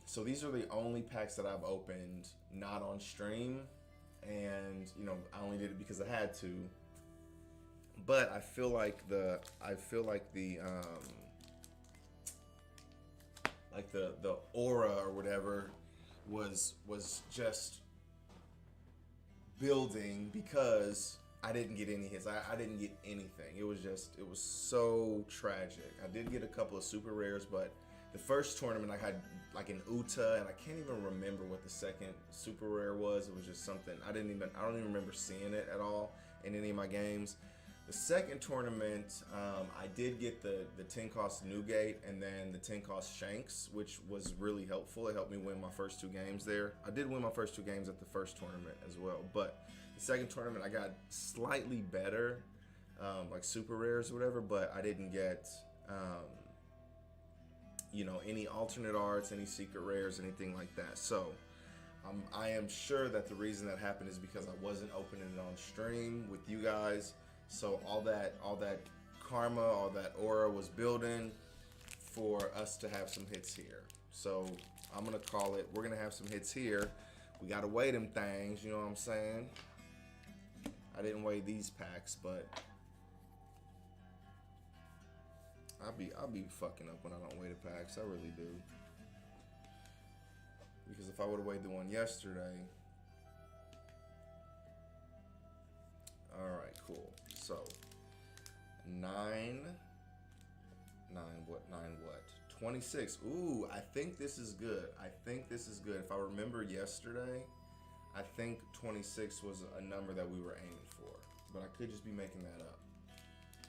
So these are the only packs that I've opened not on stream, and I only did it because I had to. But I feel like the aura or whatever was just building because I didn't get any hits. I didn't get anything. It was so tragic. I did get a couple of super rares, but the first tournament I had like an Uta, and I can't even remember what the second super rare was. It was just something I don't even remember seeing it at all in any of my games. The second tournament, I did get the 10 cost Newgate and then the 10 cost Shanks, which was really helpful. It helped me win my first 2 games there. I did win my first 2 games at the first tournament as well, but the second tournament I got slightly better, like super rares or whatever, but I didn't get any alternate arts, any secret rares, anything like that. So I am sure that the reason that happened is because I wasn't opening it on stream with you guys. So all that karma, all that aura was building for us to have some hits here. So I'm gonna call it. We're gonna have some hits here. We gotta weigh them things. You know what I'm saying? I didn't weigh these packs, but I'll be fucking up when I don't weigh the packs. I really do. Because if I would have weighed the one yesterday. All right, cool. So 9 what? 26. Ooh, I think this is good. If I remember yesterday, I think 26 was a number that we were aiming for, but I could just be making that up.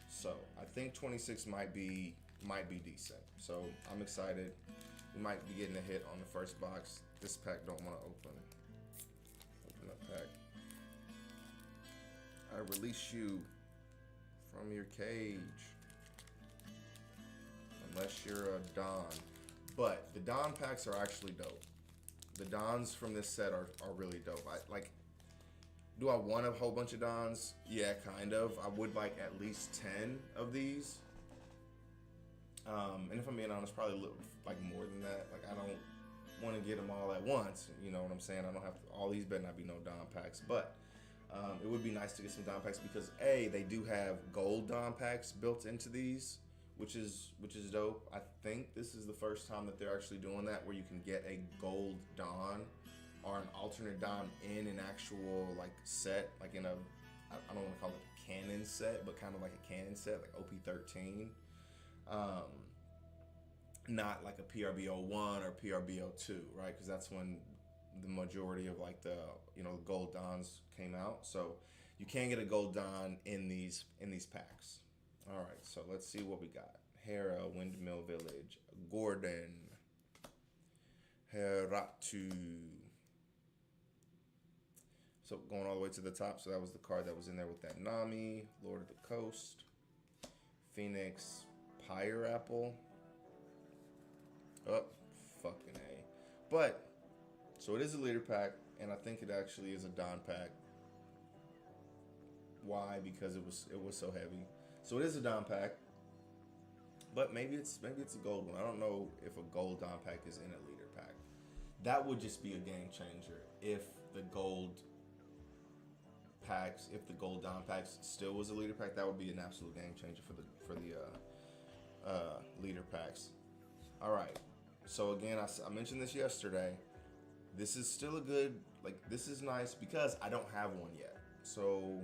So I think 26 might be decent. So I'm excited. We might be getting a hit on the first box. This pack don't want to open that pack. I release you from your cage. unless you're a Don. But the Don packs are actually dope. The Dons from this set are really dope. Do I want a whole bunch of Dons? Yeah, kind of. I would like at least 10 of these. And if I'm being honest, probably like more than that. Like, I don't want to get them all at once. You know what I'm saying? I don't have to, all these better not be no Don packs. But it would be nice to get some Don packs because A, they do have gold Don packs built into these, which is dope. I think this is the first time that they're actually doing that, where you can get a gold Don or an alternate Don in an actual like set, like in a, I don't want to call it a canon set, but kind of like a canon set, like OP13. Not like a PRBO1 or PRBO2, right? Because that's when the majority of like the gold Dons came out. So you can get a gold Don in these packs. All right, so let's see what we got. Hera, Windmill Village, Gordon, Heratu. So going all the way to the top, so that was the card that was in there with that Nami, Lord of the Coast, Phoenix, Pyre Apple. Oh, fucking A. But, so it is a leader pack, and I think it actually is a Don pack. Why? Because it was so heavy. So it is a Don pack, but maybe it's a gold one. I don't know if a gold Don pack is in a leader pack. That would just be a game changer if the gold packs, if the gold Don packs still was a leader pack. That would be an absolute game changer for the leader packs. All right. So again, I mentioned this yesterday. This is still a good, like, this is nice because I don't have one yet. So,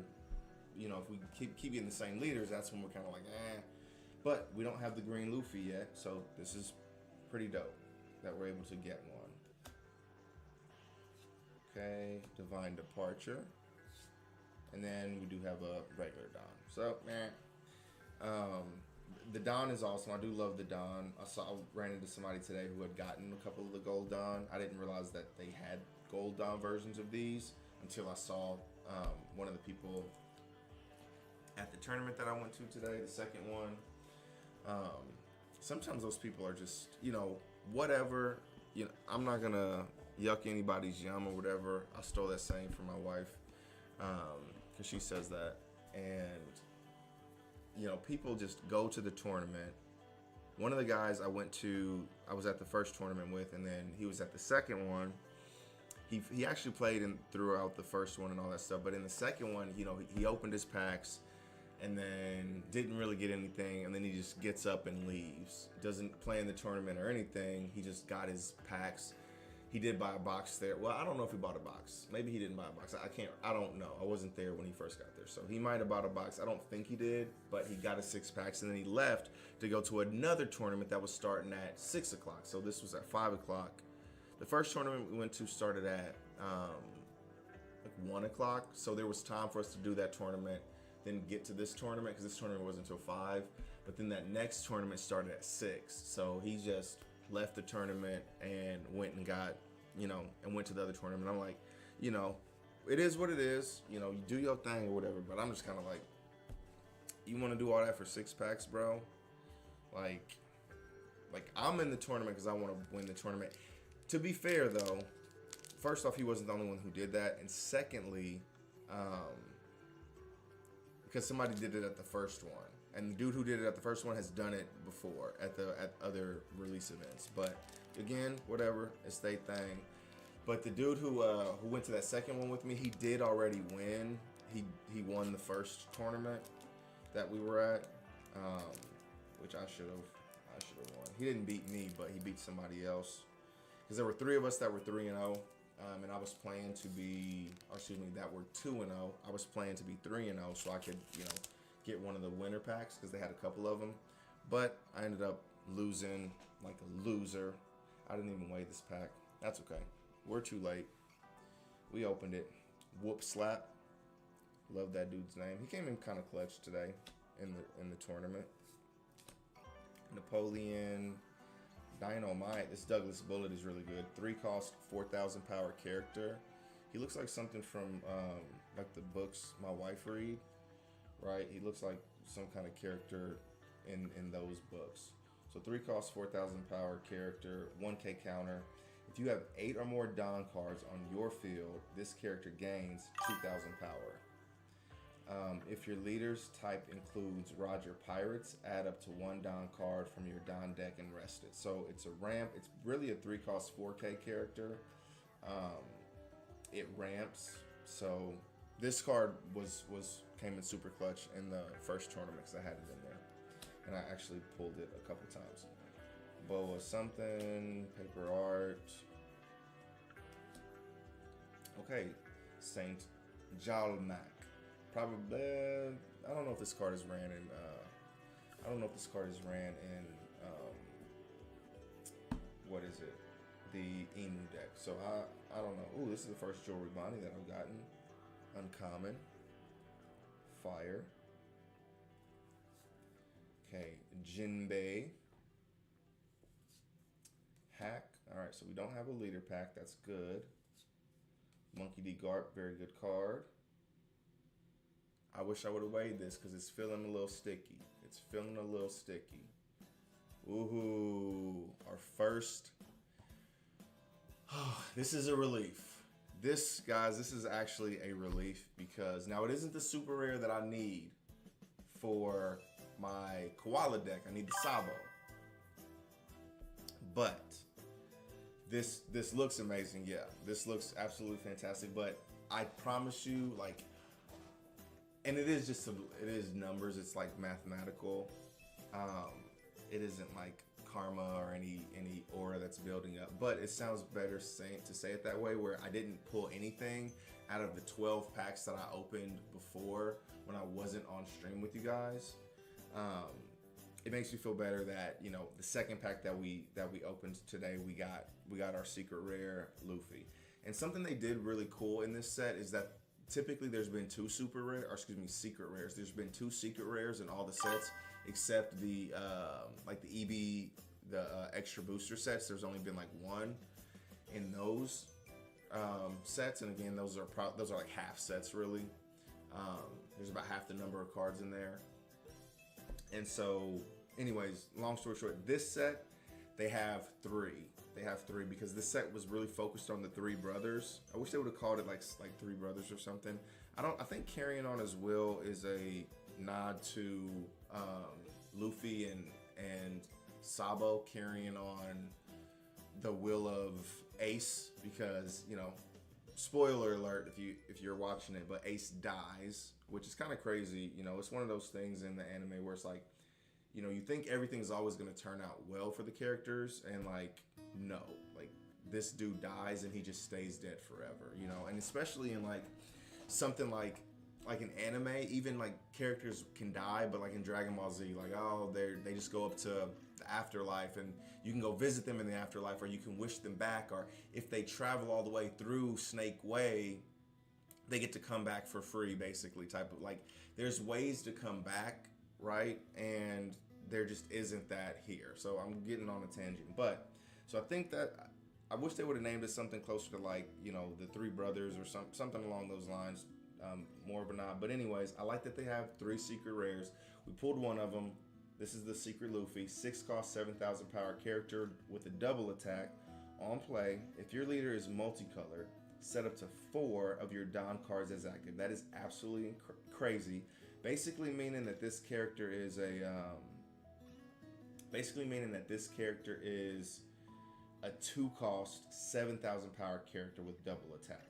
you know, if we keep getting the same leaders, that's when we're kind of like, eh. But we don't have the green Luffy yet, so this is pretty dope that we're able to get one. Okay, Divine Departure. And then we do have a regular Don. So, the Don is awesome. I do love the Don. I ran into somebody today who had gotten a couple of the gold Don. I didn't realize that they had gold Don versions of these until I saw one of the people at the tournament that I went to today, the second one. Sometimes those people are just, whatever. I'm not gonna yuck anybody's yum or whatever. I stole that saying from my wife because she says that. And people just go to the tournament. One of the guys I was at the first tournament with, and then he was at the second one. He actually played throughout the first one and all that stuff, but in the second one, he opened his packs and then didn't really get anything, and then he just gets up and leaves. Doesn't play in the tournament or anything. He just got his packs. He did buy a box there. Well, I don't know if he bought a box. Maybe he didn't buy a box. I don't know. I wasn't there when he first got there. So he might have bought a box. I don't think he did, but he got his 6 packs, and then he left to go to another tournament that was starting at 6 o'clock. So this was at 5 o'clock. The first tournament we went to started at like 1 o'clock. So there was time for us to do that tournament, then get to this tournament, because this tournament wasn't until 5. But then that next tournament started at 6. So he just left the tournament and went and got, and went to the other tournament. I'm like, it is what it is. You do your thing or whatever. But I'm just kind of like, you want to do all that for 6 packs, bro? Like I'm in the tournament because I want to win the tournament. To be fair, though, first off, he wasn't the only one who did that. And secondly, because somebody did it at the first one. And the dude who did it at the first one has done it before at other release events. But again, whatever, it's their thing. But the dude who went to that second one with me, he did already win. He won the first tournament that we were at, which I should have won. He didn't beat me, but he beat somebody else. Because there were 3 of us that were 3-0, and I was playing to be, that were 2-0. I was playing to be 3-0, so I could, get one of the winner packs because they had a couple of them. But I ended up losing like a loser. I didn't even weigh this pack. That's okay. We're too late. We opened it. Whoop slap. Love that dude's name. He came in kind of clutch today in the tournament. Napoleon Dynamite. This Douglas Bullet is really good. 3 cost, 4,000 power character. He looks like something from like the books my wife read. Right, he looks like some kind of character in those books. So 3 cost, 4,000 power character, 1k counter. If you have 8 or more Don cards on your field, this character gains 2,000 power. If your leader's type includes Roger Pirates, add up to 1 Don card from your Don deck and rest it. So it's a ramp. It's really a 3 cost 4k character. It ramps. So this card came in super clutch in the first tournament because I had it in there, and I actually pulled it a couple times. Boa something, paper art. Okay, Saint Jalmac. Probably, I don't know if this card is ran in. I don't know if this card is ran in. What is it? The Emu deck. So I don't know. Ooh, this is the first Jewelry Bonnie that I've gotten. Uncommon. Fire. Okay, Jinbei. Hack. Alright, so we don't have a leader pack. That's good. Monkey D. Garp, very good card. I wish I would have weighed this because it's feeling a little sticky. It's feeling a little sticky. Woohoo. Our first. Oh, this is a relief. This, guys, this is actually a relief because now it isn't the super rare that I need for my koala deck. I need the Sabo. But this looks amazing. Yeah, this looks absolutely fantastic. But I promise you, like, and it is just it is numbers. It's like mathematical. It isn't like karma or any aura that's building up. But it sounds better to say it that way, where I didn't pull anything out of the 12 packs that I opened before when I wasn't on stream with you guys. It makes me feel better that, you know, the second pack that we opened today, we got our secret rare Luffy. And something they did really cool in this set is that typically there's been 2 secret rares. There's been 2 secret rares in all the sets except the like the EB, the extra booster sets. There's only been like 1 in those sets, and again, those are like half sets really. There's about half the number of cards in there. And so, anyways, long story short, this set, they have 3. They have 3 because this set was really focused on the 3 brothers. I wish they would have called it like 3 brothers or something. I think Carrying On His Will is a nod to Luffy and Sabo carrying on the will of Ace, because, you know, spoiler alert if you're watching it, but Ace dies, which is kind of crazy. You know, it's one of those things in the anime where it's like, you know, you think everything's always going to turn out well for the characters, and like, no, like this dude dies and he just stays dead forever, you know. And especially in like something like an anime, even like characters can die, but like in Dragon Ball Z, like, oh, they just go up to the afterlife and you can go visit them in the afterlife, or you can wish them back, or if they travel all the way through Snake Way, they get to come back for free, basically, type of, like, there's ways to come back, right? And there just isn't that here. So I'm getting on a tangent, but so I think that I wish they would have named it something closer to, like, you know, the 3 brothers or something along those lines, more of a nod. But anyways, I like that they have 3 secret rares. We pulled one of them. This is the secret Luffy, 6 cost, 7,000 power character with a double attack. On play, if your leader is multicolored, set up to 4 of your Don cards as active. That is absolutely crazy. Basically meaning that this character is a 2 cost, 7,000 power character with double attack.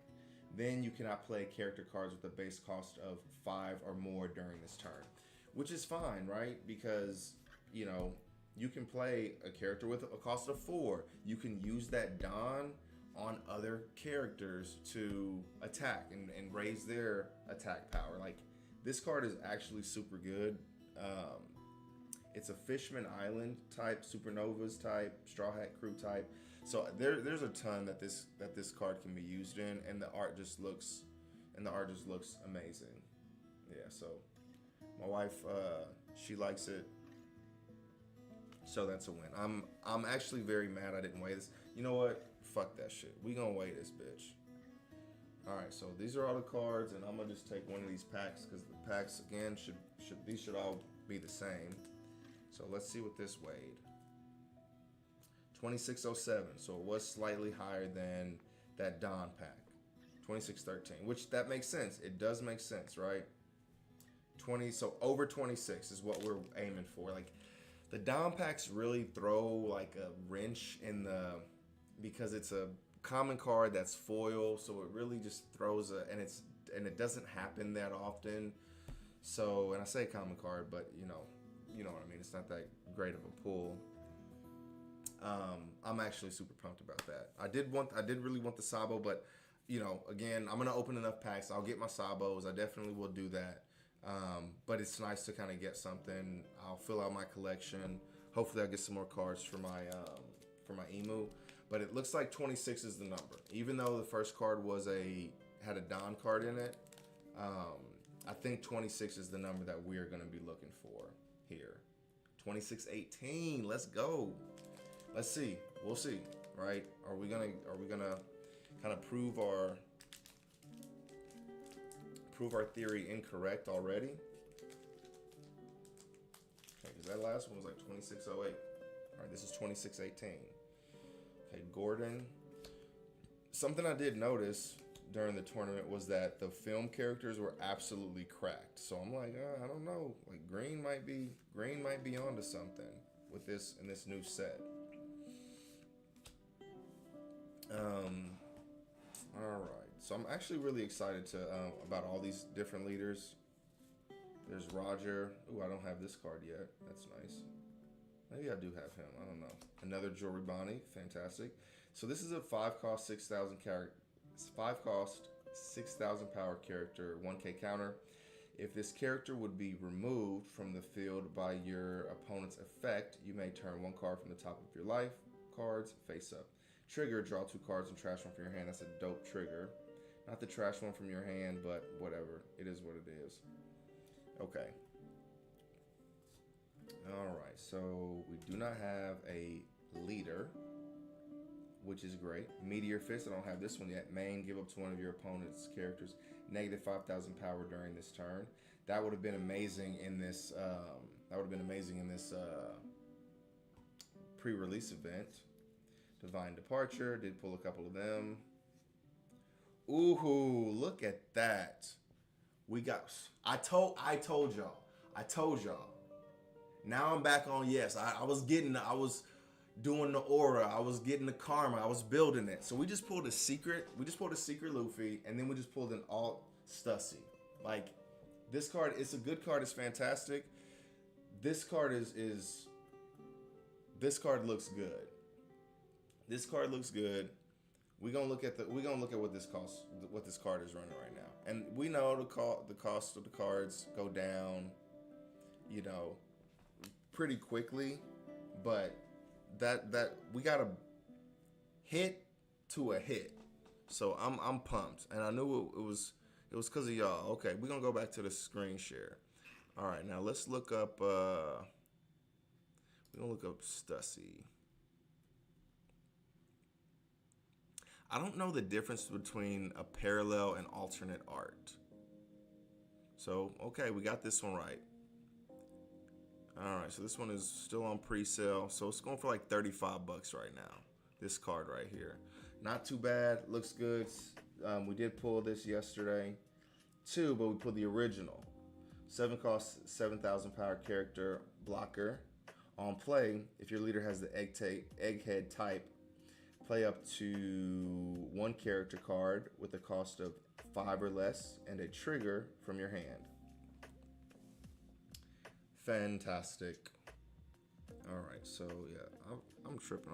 Then you cannot play character cards with a base cost of 5 or more during this turn, which is fine, right? Because, you know, you can play a character with a cost of 4. You can use that Don on other characters to attack and raise their attack power. Like, this card is actually super good. It's a Fishman Island type, Supernovas type, Straw Hat Crew type. So there's a ton that this card can be used in, and the art just looks amazing. Yeah, so my wife, she likes it, so that's a win. I'm actually very mad I didn't weigh this. You know what? Fuck that shit. We gonna weigh this bitch. All right, so these are all the cards, and I'm gonna just take one of these packs because the packs again should all be the same. So let's see what this weighed. 2607. So it was slightly higher than that Don pack. 2613, which that makes sense. It does make sense, right? 20, so over 26 is what we're aiming for. Like the Don packs really throw like a wrench in the, because it's a common card that's foil, so it really just throws and it doesn't happen that often. So, and I say common card, but you know what I mean. It's not that great of a pull. I'm actually super pumped about that. I did really want the Sabo, but again, I'm gonna open enough packs. I'll get my Sabos. I definitely will do that. But it's nice to kind of get something. I'll fill out my collection. Hopefully, I'll get some more cards for my Emu. But it looks like 26 is the number, even though the first card had a Don card in it. I think 26 is the number that we're gonna be looking for here. 2618. Let's go. Let's see. We'll see. Right? Are we gonna kind of prove our theory incorrect already? Okay, because that last one was like 2608. All right, this is 2618. Okay, Gordon. Something I did notice during the tournament was that the film characters were absolutely cracked. So I'm like, I don't know. Like Green might be onto something with this in this new set. All right. So I'm actually really excited about all these different leaders. There's Roger. Ooh, I don't have this card yet. That's nice. Maybe I do have him. I don't know. Another Jory Bonnie. Fantastic. So this is a 5-cost, 6,000 character. 5-cost, 6,000 power character, 1K counter. If this character would be removed from the field by your opponent's effect, you may turn one card from the top of your life cards face up. Trigger, draw 2 cards and trash one from your hand. That's a dope trigger. Not the trash one from your hand, but whatever. It is what it is. Okay. Alright, so we do not have a leader, which is great. Meteor Fist, I don't have this one yet. Main, give up to one of your opponent's characters negative 5,000 power during this turn. That would have been amazing in this. Pre-release event. Divine Departure, did pull a couple of them. Ooh, look at that. We got. I told y'all. Now I'm back on. Yes, I was doing the aura. I was getting the karma. I was building it. So we just pulled a secret. We just pulled a secret Luffy, and then we just pulled an alt Stussy. Like this card, it's a good card. It's fantastic. This card is. This card looks good. This card looks good. We're gonna look at what this costs. What this card is running right now, and we know the cost of the cards go down. Pretty quickly, but. That we got a hit to a hit, so I'm pumped, and I knew it was because of y'all. Okay, we're gonna go back to the screen share. All right, now let's look up. We're gonna look up Stussy. I don't know the difference between a parallel and alternate art. So okay, we got this one right. All right, so this one is still on pre-sale. So it's going for like $35 right now. This card right here. Not too bad. Looks good. We did pull this yesterday too, but we pulled the original. 7-cost, 7,000 power character blocker. On play, if your leader has the egghead type, play up to 1 character card with a cost of 5 or less and a trigger from your hand. Fantastic. All right, so yeah, I'm tripping.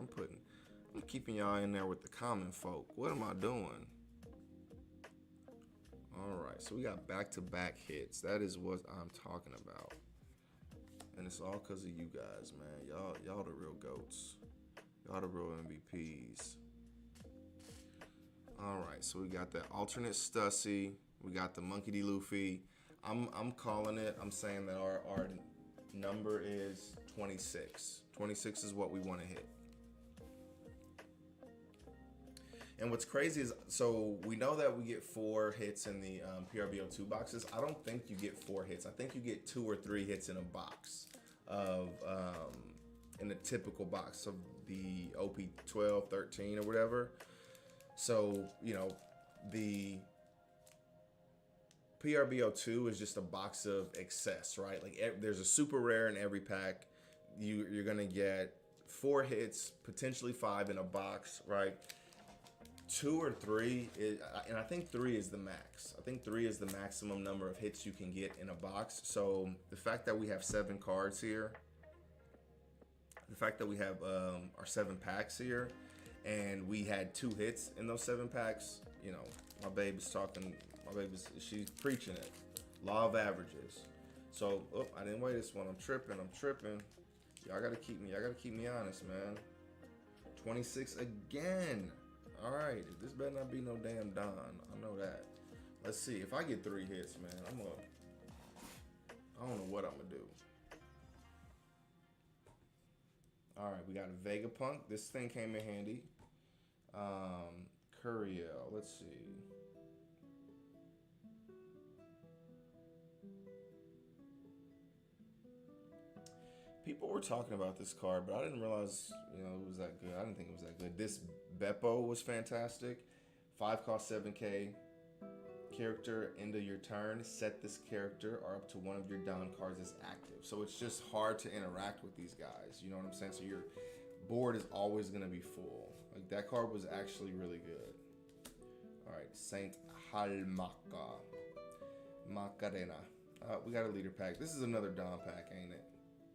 I'm keeping y'all in there with the common folk. What am I doing? All right, so we got back-to-back hits. That is what I'm talking about, and it's all because of you guys, man. Y'all the real goats. Y'all the real MVPs. All right, so we got that alternate Stussy. We got the Monkey D. Luffy. I'm calling it. I'm saying that our number is 26. 26 is what we want to hit. And what's crazy is, so we know that we get 4 hits in the PRBO2 boxes. I don't think you get 4 hits. I think you get 2 or 3 hits in a box of in a typical box of the OP 12, 13, or whatever. So, you know, the PRBO2 is just a box of excess, right? Like there's a super rare in every pack. You're gonna get 4 hits, potentially 5 in a box, right? 2 or 3 is, and I think 3 is the max. I think 3 is the maximum number of hits you can get in a box. So the fact that we have 7 cards here, the fact that we have our 7 packs here, and we had 2 hits in those 7 packs, you know, my baby's talking. My baby's, she's preaching it. Law of averages. So, oh, I didn't weigh this one. I'm tripping. Y'all gotta keep me honest, man. 26 again. All right, this better not be no damn Don. I know that. Let's see. If I get 3 hits, man, I don't know what I'm gonna do. All right, we got a Vegapunk. This thing came in handy. Curiel. Let's see. People were talking about this card, but I didn't realize, you know, it was that good. I didn't think it was that good. This Beppo was fantastic. 5 cost 7K. Character, end of your turn. Set this character or up to one of your Don cards as active. So it's just hard to interact with these guys. You know what I'm saying? So your board is always going to be full. Like that card was actually really good. All right, Saint Halmaka. Macarena. We got a leader pack. This is another Don pack, ain't it?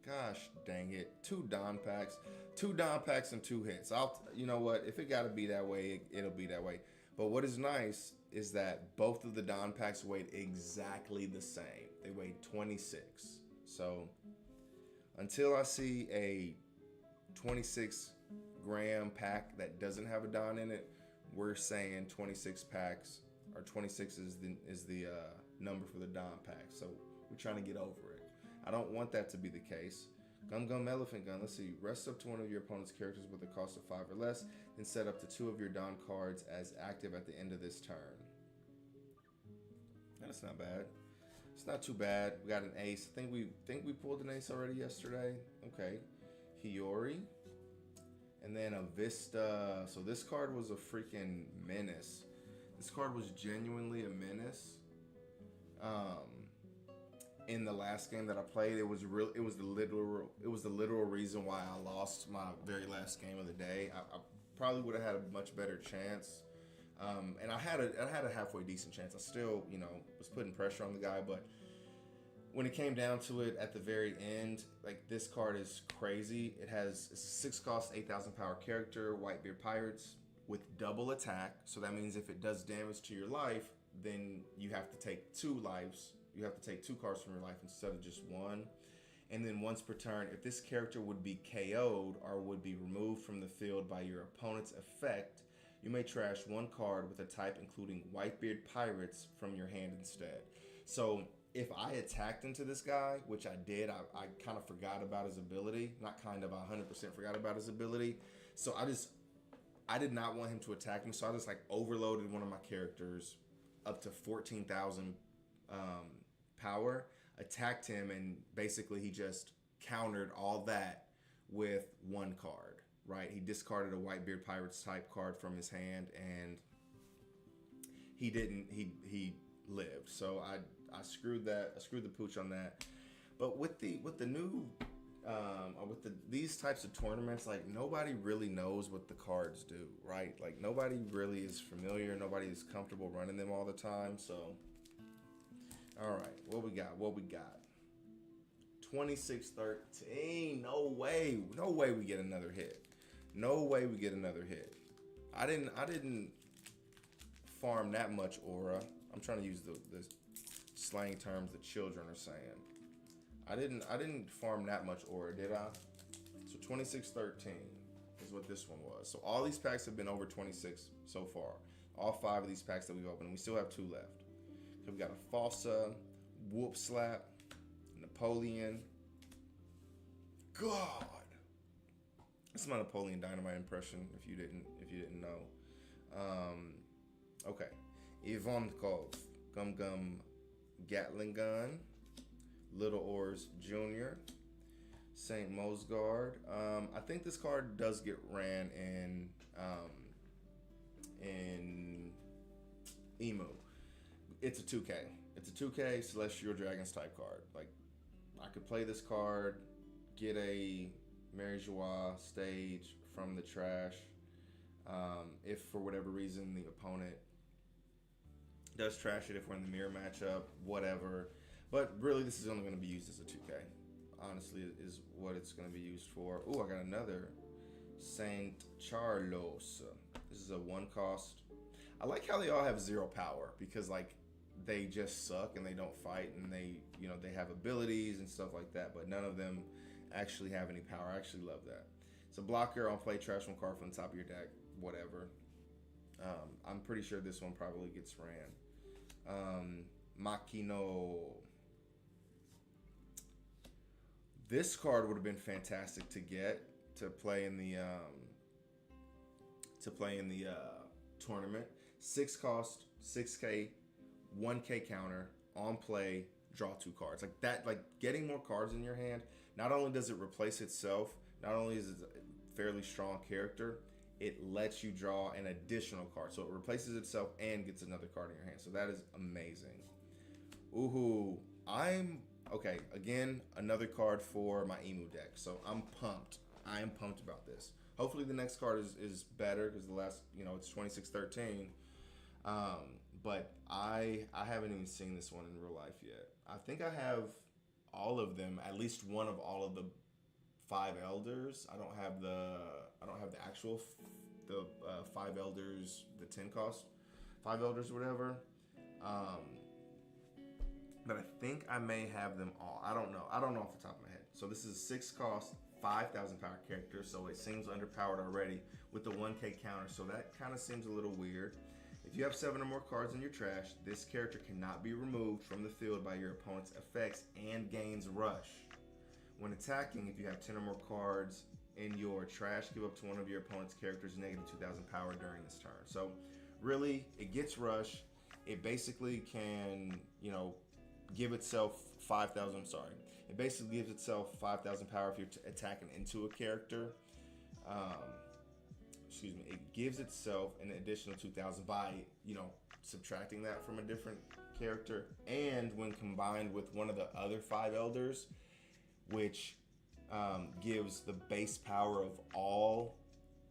Gosh dang it. 2 Don packs. 2 Don packs and 2 hits. You know what? If it gotta be that way, it'll be that way. But what is nice is that both of the Don packs weighed exactly the same. They weighed 26. So until I see a 26 gram pack that doesn't have a Don in it, we're saying 26 packs, or 26 is the number for the Don pack. So we're trying to get over it. I don't want that to be the case. Gum Gum Elephant Gun. Let's see. Rest up to one of your opponent's characters with a cost of 5 or less. Then set up to 2 of your Don cards as active at the end of this turn. That's not bad. It's not too bad. We got an ace. I think we pulled an ace already yesterday. Okay. Hiyori. And then a Vista. So this card was a freaking menace. This card was genuinely a menace. In the last game that I played, it was the literal reason why I lost my very last game of the day. I probably would have had a much better chance, and I had a halfway decent chance. I still, you know, was putting pressure on the guy, but when it came down to it at the very end, like this card is crazy. It's a 6 cost, 8,000 power character, Whitebeard Pirates with double attack. So that means if it does damage to your life, then you have to take 2 lives. You have to take 2 cards from your life instead of just 1. And then once per turn, if this character would be KO'd or would be removed from the field by your opponent's effect, you may trash 1 card with a type including Whitebeard Pirates from your hand instead. So if I attacked into this guy, which I did, I kind of forgot about his ability. Not kind of, I 100% forgot about his ability. So I did not want him to attack me. So I just like overloaded one of my characters up to 14,000 power, attacked him, and basically he just countered all that with 1 card, right? He discarded a Whitebeard Pirates type card from his hand, and he lived. So I screwed the pooch on that. But with the new these types of tournaments, like nobody really knows what the cards do, right? Like nobody really is familiar, nobody is comfortable running them all the time. So all right, what we got? 26-13. No way we get another hit. I didn't farm that much aura. I'm trying to use the slang terms that children are saying. I didn't farm that much aura, did I? So 26-13 is what this one was. So all these packs have been over 26 so far. All 5 of these packs that we've opened. We still have 2 left. So we got a Falsa, Whoop Slap, Napoleon. God, that's my Napoleon Dynamite impression. If you didn't know. Okay, Ivankov, Gum Gum Gatling Gun, Little Oars Jr., Saint Mosgard. I think this card does get ran in Emu. It's a 2K. It's a 2K Celestial Dragons type card. Like, I could play this card, get a Mary Joie stage from the trash. If for whatever reason the opponent does trash it, if we're in the mirror matchup, whatever. But really, this is only going to be used as a 2K. Honestly, is what it's going to be used for. Oh, I got another Saint Charlos. This is a 1 cost. I like how they all have 0 power because like they just suck and they don't fight and they have abilities and stuff like that, but none of them actually have any power. I actually love that. It's a blocker on play, trash 1 card from the top of your deck, whatever. I'm pretty sure this one probably gets ran. Makino. This card would have been fantastic to get to play in the tournament. 6 cost, 6K, 1K counter on play, draw 2 cards. Like that, like getting more cards in your hand. Not only does it replace itself, not only is it a fairly strong character, it lets you draw an additional card. So it replaces itself and gets another card in your hand. So that is amazing. Ooh, okay, again, another card for my Emu deck. So I'm pumped. I am pumped about this. Hopefully the next card is better because the last, it's 2613. But I haven't even seen this one in real life yet. I think I have all of them, at least one of all of the 5 elders. I don't have the actual 5 elders, the 10 cost 5 elders or whatever. But I think I may have them all. I don't know off the top of my head. So this is a 6 cost, 5,000 power character. So it seems underpowered already with the 1K counter. So that kind of seems a little weird. If you have 7 or more cards in your trash, this character cannot be removed from the field by your opponent's effects and gains rush. When attacking, if you have 10 or more cards in your trash, give up to one of your opponent's characters negative 2,000 power during this turn. So really, it gets rush. It basically can, give itself 5,000. I'm sorry. It basically gives itself 5,000 power if you're attacking into a character. It gives itself an additional 2,000 by, subtracting that from a different character. And when combined with one of the other 5 elders, which gives the base power of all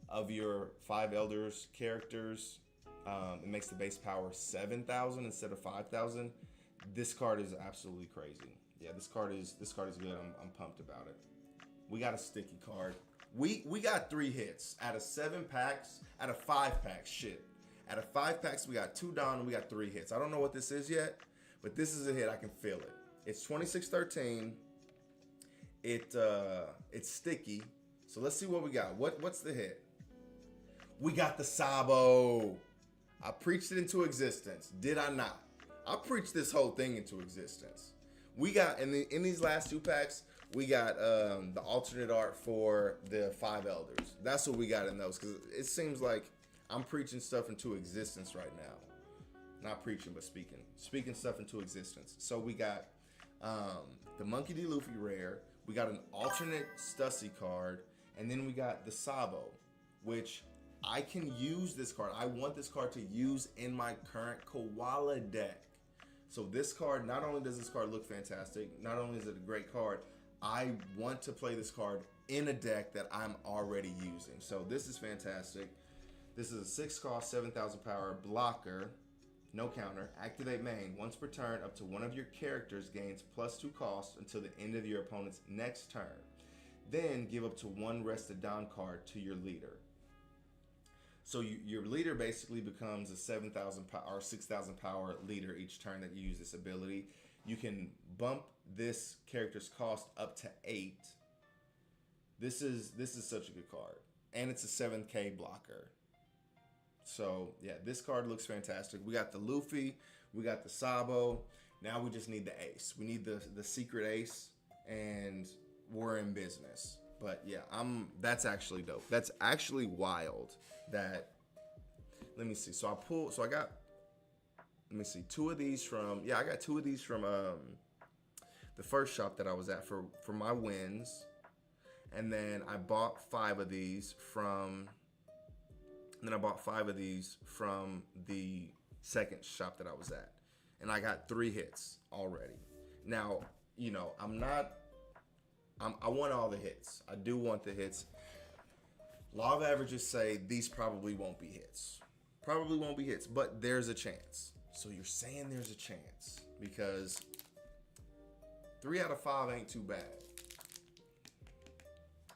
of your 5 elders characters, it makes the base power 7,000 instead of 5,000. This card is absolutely crazy. Yeah, this card is good. I'm pumped about it. We got a sticky card. We got 3 hits out of 7 packs, out of 5 packs. Shit, out of 5 packs, we got 2 down and we got 3 hits. I don't know what this is yet, but this is a hit. I can feel it. It's 2613. It's sticky. So let's see what we got. What's the hit? We got the Sabo. I preached it into existence. Did I not? I preached this whole thing into existence. We got in these last 2 packs, we got the alternate art for the 5 elders. That's what we got in those because it seems like I'm preaching stuff into existence right now. Not preaching, but speaking stuff into existence. So we got the Monkey D. Luffy rare. We got an alternate Stussy card, and then we got the Sabo, which I can use this card. I want this card to use in my current Koala deck. So this card, not only does this card look fantastic, not only is it a great card, I want to play this card in a deck that I'm already using. So this is fantastic. This is a 6 cost, 7,000 power blocker, no counter. Activate main. Once per turn, up to one of your characters gains +2 cost until the end of your opponent's next turn. Then give up to 1 rested down card to your leader. So your leader basically becomes a 7,000 power or 6,000 power leader each turn that you use this ability. You can bump this character's cost up to 8. This is such a good card, and it's a 7K blocker. So yeah, this card looks fantastic. We got the Luffy, we got the Sabo. Now we just need the ace. We need the secret ace, and we're in business. But yeah, that's actually dope. That's actually wild. Let me see. So I got, let me see, 2 of these from, I got 2 of these from the first shop that I was at for my wins. And then I bought 5 of these from. And then I bought 5 of these from the second shop that I was at, and I got 3 hits already. Now, you know, I want all the hits. I do want the hits. Law of averages say these probably won't be hits. Probably won't be hits, but there's a chance. So you're saying there's a chance because 3 out of 5 ain't too bad.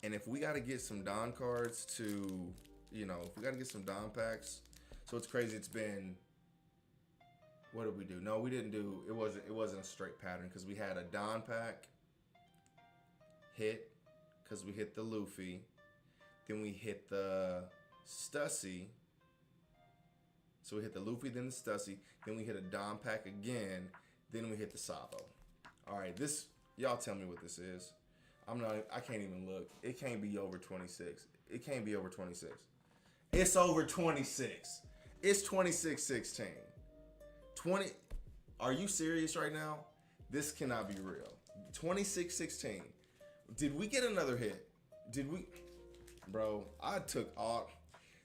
And if we got to get some Don cards to, you know, if we got to get some Don packs. So it's crazy. It's been, what did we do? No, we didn't do, it wasn't a straight pattern because we had a Don pack hit because we hit the Luffy. Then we hit the Stussy. So we hit the Luffy, then the Stussy. Then we hit a Don pack again. Then we hit the Sabo. All right, this, y'all tell me what this is. I can't even look. It can't be over 26. It can't be over 26. It's over 26. It's 26-16. 20. Are you serious right now? This cannot be real. 26-16. Did we get another hit? Did we? Bro, I took all.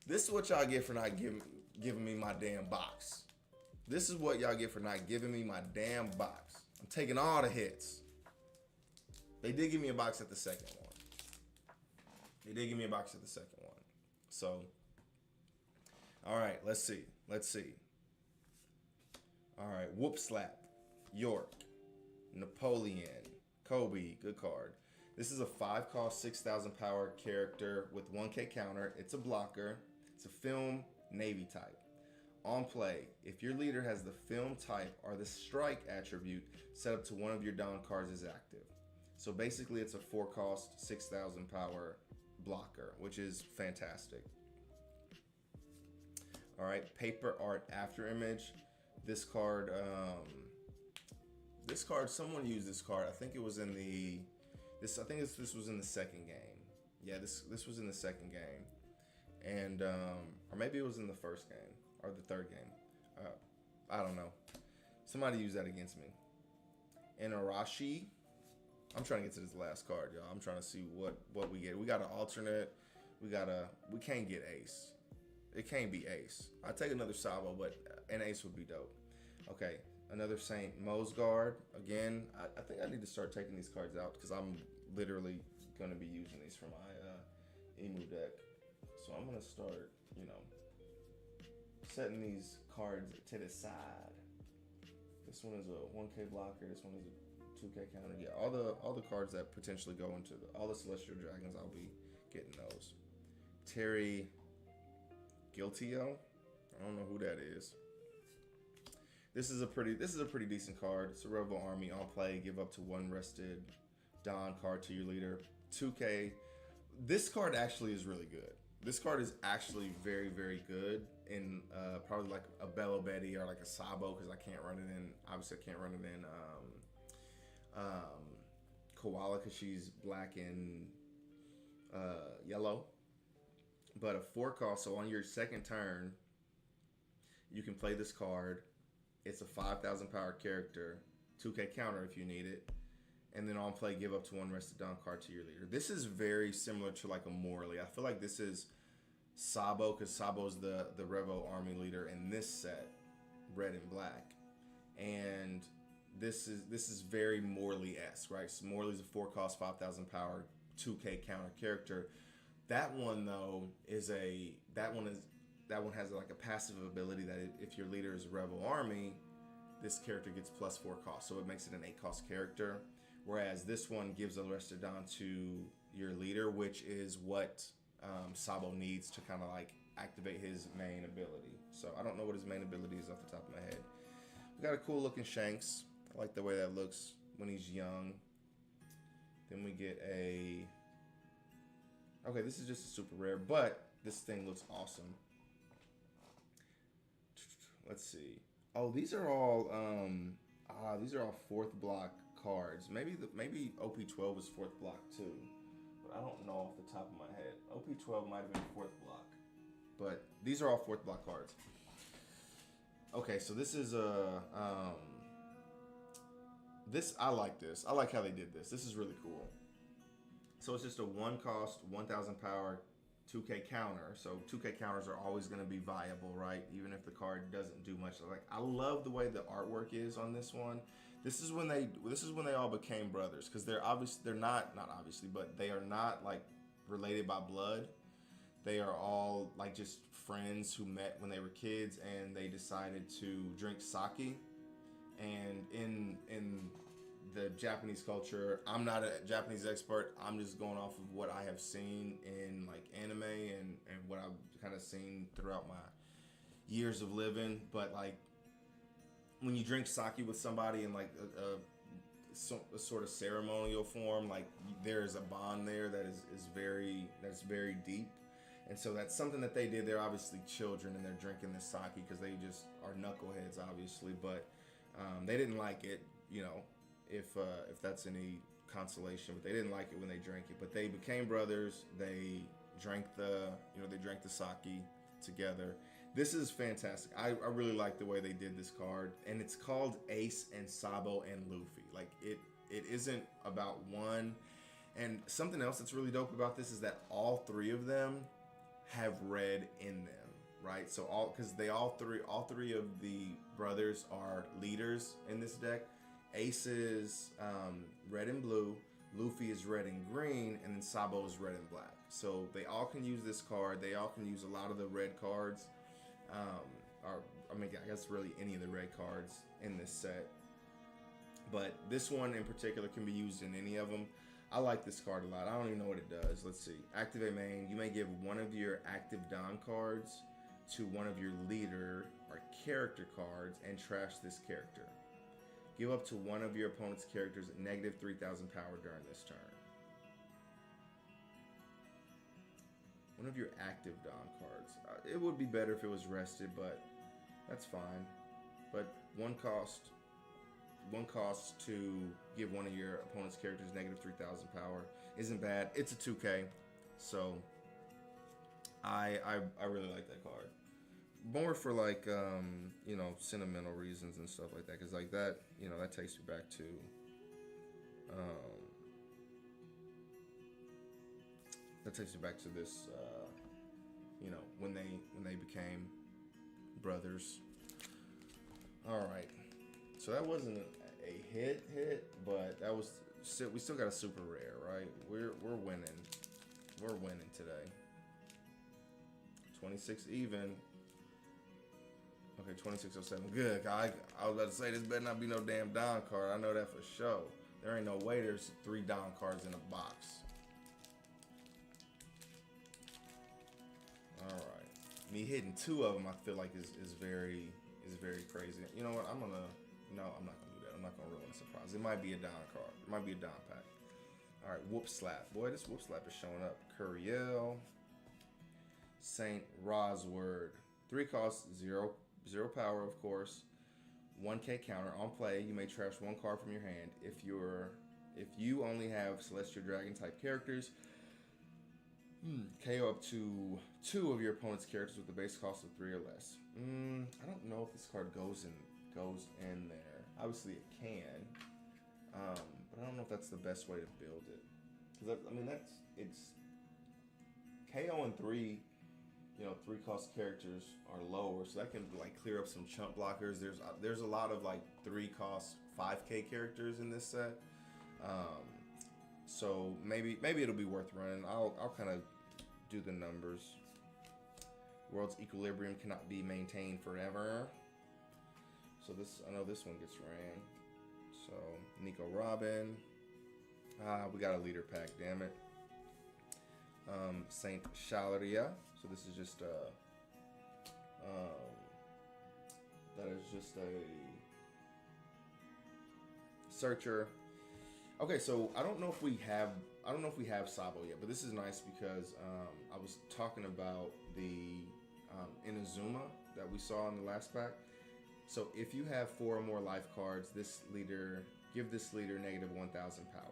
This is what y'all get for not giving me my damn box. This is what y'all get for not giving me my damn box. I'm taking all the hits. They did give me a box at the second one. So, all right, let's see. All right, Whoop Slap, York, Napoleon, Kobe, good card. This is a 5-cost, 6,000 power character with 1K counter. It's a blocker. It's a film Navy type. On play, if your leader has the film type or the strike attribute set up to one of your Don cards is active. So basically it's a 4-cost, 6,000 power blocker, which is fantastic. All right, Paper Art After Image. This card, someone used this card. I think it was in this was in the second game. Yeah, this was in the second game. And, or maybe it was in the first game or the third game. I don't know. Somebody used that against me. And Arashi. I'm trying to get to this last card, y'all. I'm trying to see what we get. We got an alternate. We can't get ace. It can't be ace. I'd take another Sabo, but an ace would be dope. Okay, another Saint Mosgard. Again, I think I need to start taking these cards out because I'm literally going to be using these for my Emu deck. So I'm going to start, you know, setting these cards to the side. This one is a 1K blocker. This one is a 2K counter. Yeah, all the cards that potentially go into all the Celestial Dragons, I'll be getting those. Terry Guiltio. I don't know who that is. This is a pretty decent card. It's a Rebel Army on play. Give up to 1 rested Don card to your leader. 2K. This card actually is really good. This card is actually very, very good in probably like a Bella Betty or like a Sabo because I can't run it in. Obviously, I can't run it in Koala because she's black and yellow. But a 4-cost, so on your second turn, you can play this card. It's a 5,000 power character, 2K counter if you need it. And then on play, give up to 1 rested Don card to your leader. This is very similar to like a Morley. I feel like this is Sabo because Sabo's the Revo Army leader in this set, red and black. And this is very Morley-esque, right? So Morley's a 4-cost, 5,000 power, 2K counter character. That one though has like a passive ability that if your leader is Rebel Army, this character gets plus 4 cost, so it makes it an 8-cost character. Whereas this one gives a rested Don to your leader, which is what Sabo needs to kind of like activate his main ability. So I don't know what his main ability is off the top of my head. We got a cool looking Shanks. I like the way that looks when he's young. Then we get a. Okay, this is just a super rare, but this thing looks awesome. Let's see. Oh, these are all 4th block cards. Maybe OP12 is 4th block too, but I don't know off the top of my head. OP12 might have been 4th block, but these are all 4th block cards. Okay, so this is this I like this. I like how they did this. This is really cool. So it's just a one cost, 1,000 power 2K counter. So 2K counters are always going to be viable, right? Even if the card doesn't do much. Like, I love the way the artwork is on this one. This is when they all became brothers, because they're not obviously, but they are not like related by blood. They are all like just friends who met when they were kids, and they decided to drink sake. And in the Japanese culture, I'm not a Japanese expert. I'm just going off of what I have seen in like anime and what I've kind of seen throughout my years of living. But like, when you drink sake with somebody in like a sort of ceremonial form, like, there's a bond there that is very deep. And so that's something that they did. They're obviously children, and they're drinking this sake because they just are knuckleheads, obviously. But they didn't like it, you know, if that's any consolation. But they didn't like it when they drank it. But they became brothers. They drank the sake together. This is fantastic. I really like the way they did this card, and it's called Ace and Sabo and Luffy. Like, it isn't about one. And something else that's really dope about this is that all three of them have red in them, right? So all three of the brothers are leaders in this deck. Ace is red and blue, Luffy is red and green, and then Sabo is red and black. So they all can use this card. They all can use a lot of the red cards. I guess really any of the red cards in this set. But this one in particular can be used in any of them. I like this card a lot. I don't even know what it does. Let's see. Activate main. You may give one of your active Don cards to one of your leader or character cards and trash this character. Give up to one of your opponent's characters negative 3,000 power during this turn. One of your active Don cards. It would be better if it was rested, but that's fine. But one cost to give one of your opponent's characters negative 3,000 power isn't bad. It's a 2K, so I really like that card. More for like sentimental reasons and stuff like that, because like that that takes me back to this when they became brothers. All right. So that wasn't a hit, but that was we still got a super rare, right? We're winning. We're winning today. 26 even. Okay, 2607. Good. I was about to say, this better not be no damn Don card. I know that for sure. There ain't no way there's 3 Don cards in a box. All right. Me hitting 2 of them, I feel like is very crazy. You know what? I'm not gonna do that. I'm not gonna ruin a surprise. It might be a Don card. It might be a Don pack. All right, Whoop Slap. Boy, this Whoop Slap is showing up. Curiel, Saint Rosword. 3 costs, 0 power, of course. 1K counter. On play, you may trash 1 card from your hand. If you only have Celestial Dragon type characters, KO up to 2 of your opponent's characters with the base cost of 3 or less. I don't know if this card goes in there. Obviously it can, but I don't know if that's the best way to build it. Because it's KO and 3. 3 cost characters are lower, so that can like clear up some chump blockers. There's a lot of like 3 cost 5K characters in this set. So maybe it'll be worth running. I'll kind of do the numbers. World's equilibrium cannot be maintained forever. So I know this one gets ran. So Nico Robin. We got a leader pack, damn it. Saint Shalaria. So this is just that is just a searcher. Okay, so I don't know if we have Sabo yet, but this is nice because I was talking about the Inazuma that we saw in the last pack. So if you have 4 or more life cards, give this leader negative 1,000 power.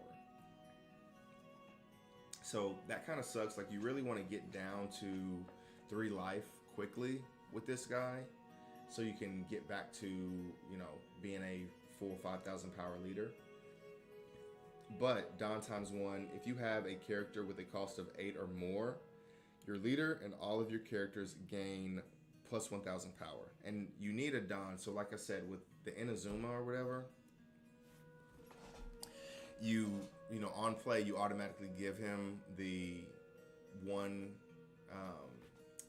So that kind of sucks. Like, you really want to get down to 3 life quickly with this guy, so you can get back to being a full 5,000 power leader. But Don times 1, if you have a character with a cost of 8 or more, your leader and all of your characters gain plus 1,000 power. And you need a Don. So like I said, with the Inazuma or whatever, you know, on play, you automatically give him the one,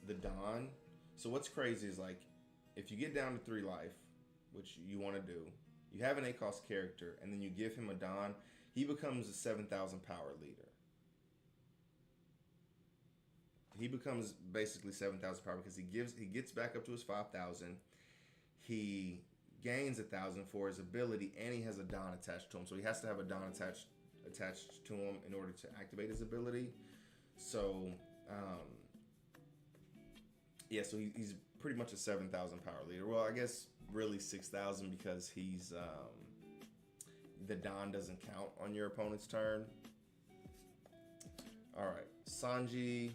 the Don. So what's crazy is, like, if you get down to 3 life, which you want to do, you have an 8 cost character, and then you give him a Don, he becomes a 7,000 power leader. He becomes basically 7,000 power because he gets back up to his 5,000. He gains 1,000 for his ability, and he has a Don attached to him. So he has to have a Don attached to him in order to activate his ability. So, yeah, so he's pretty much a 7,000 power leader. Well, I guess really 6,000 because he's the Don doesn't count on your opponent's turn. All right, Sanji.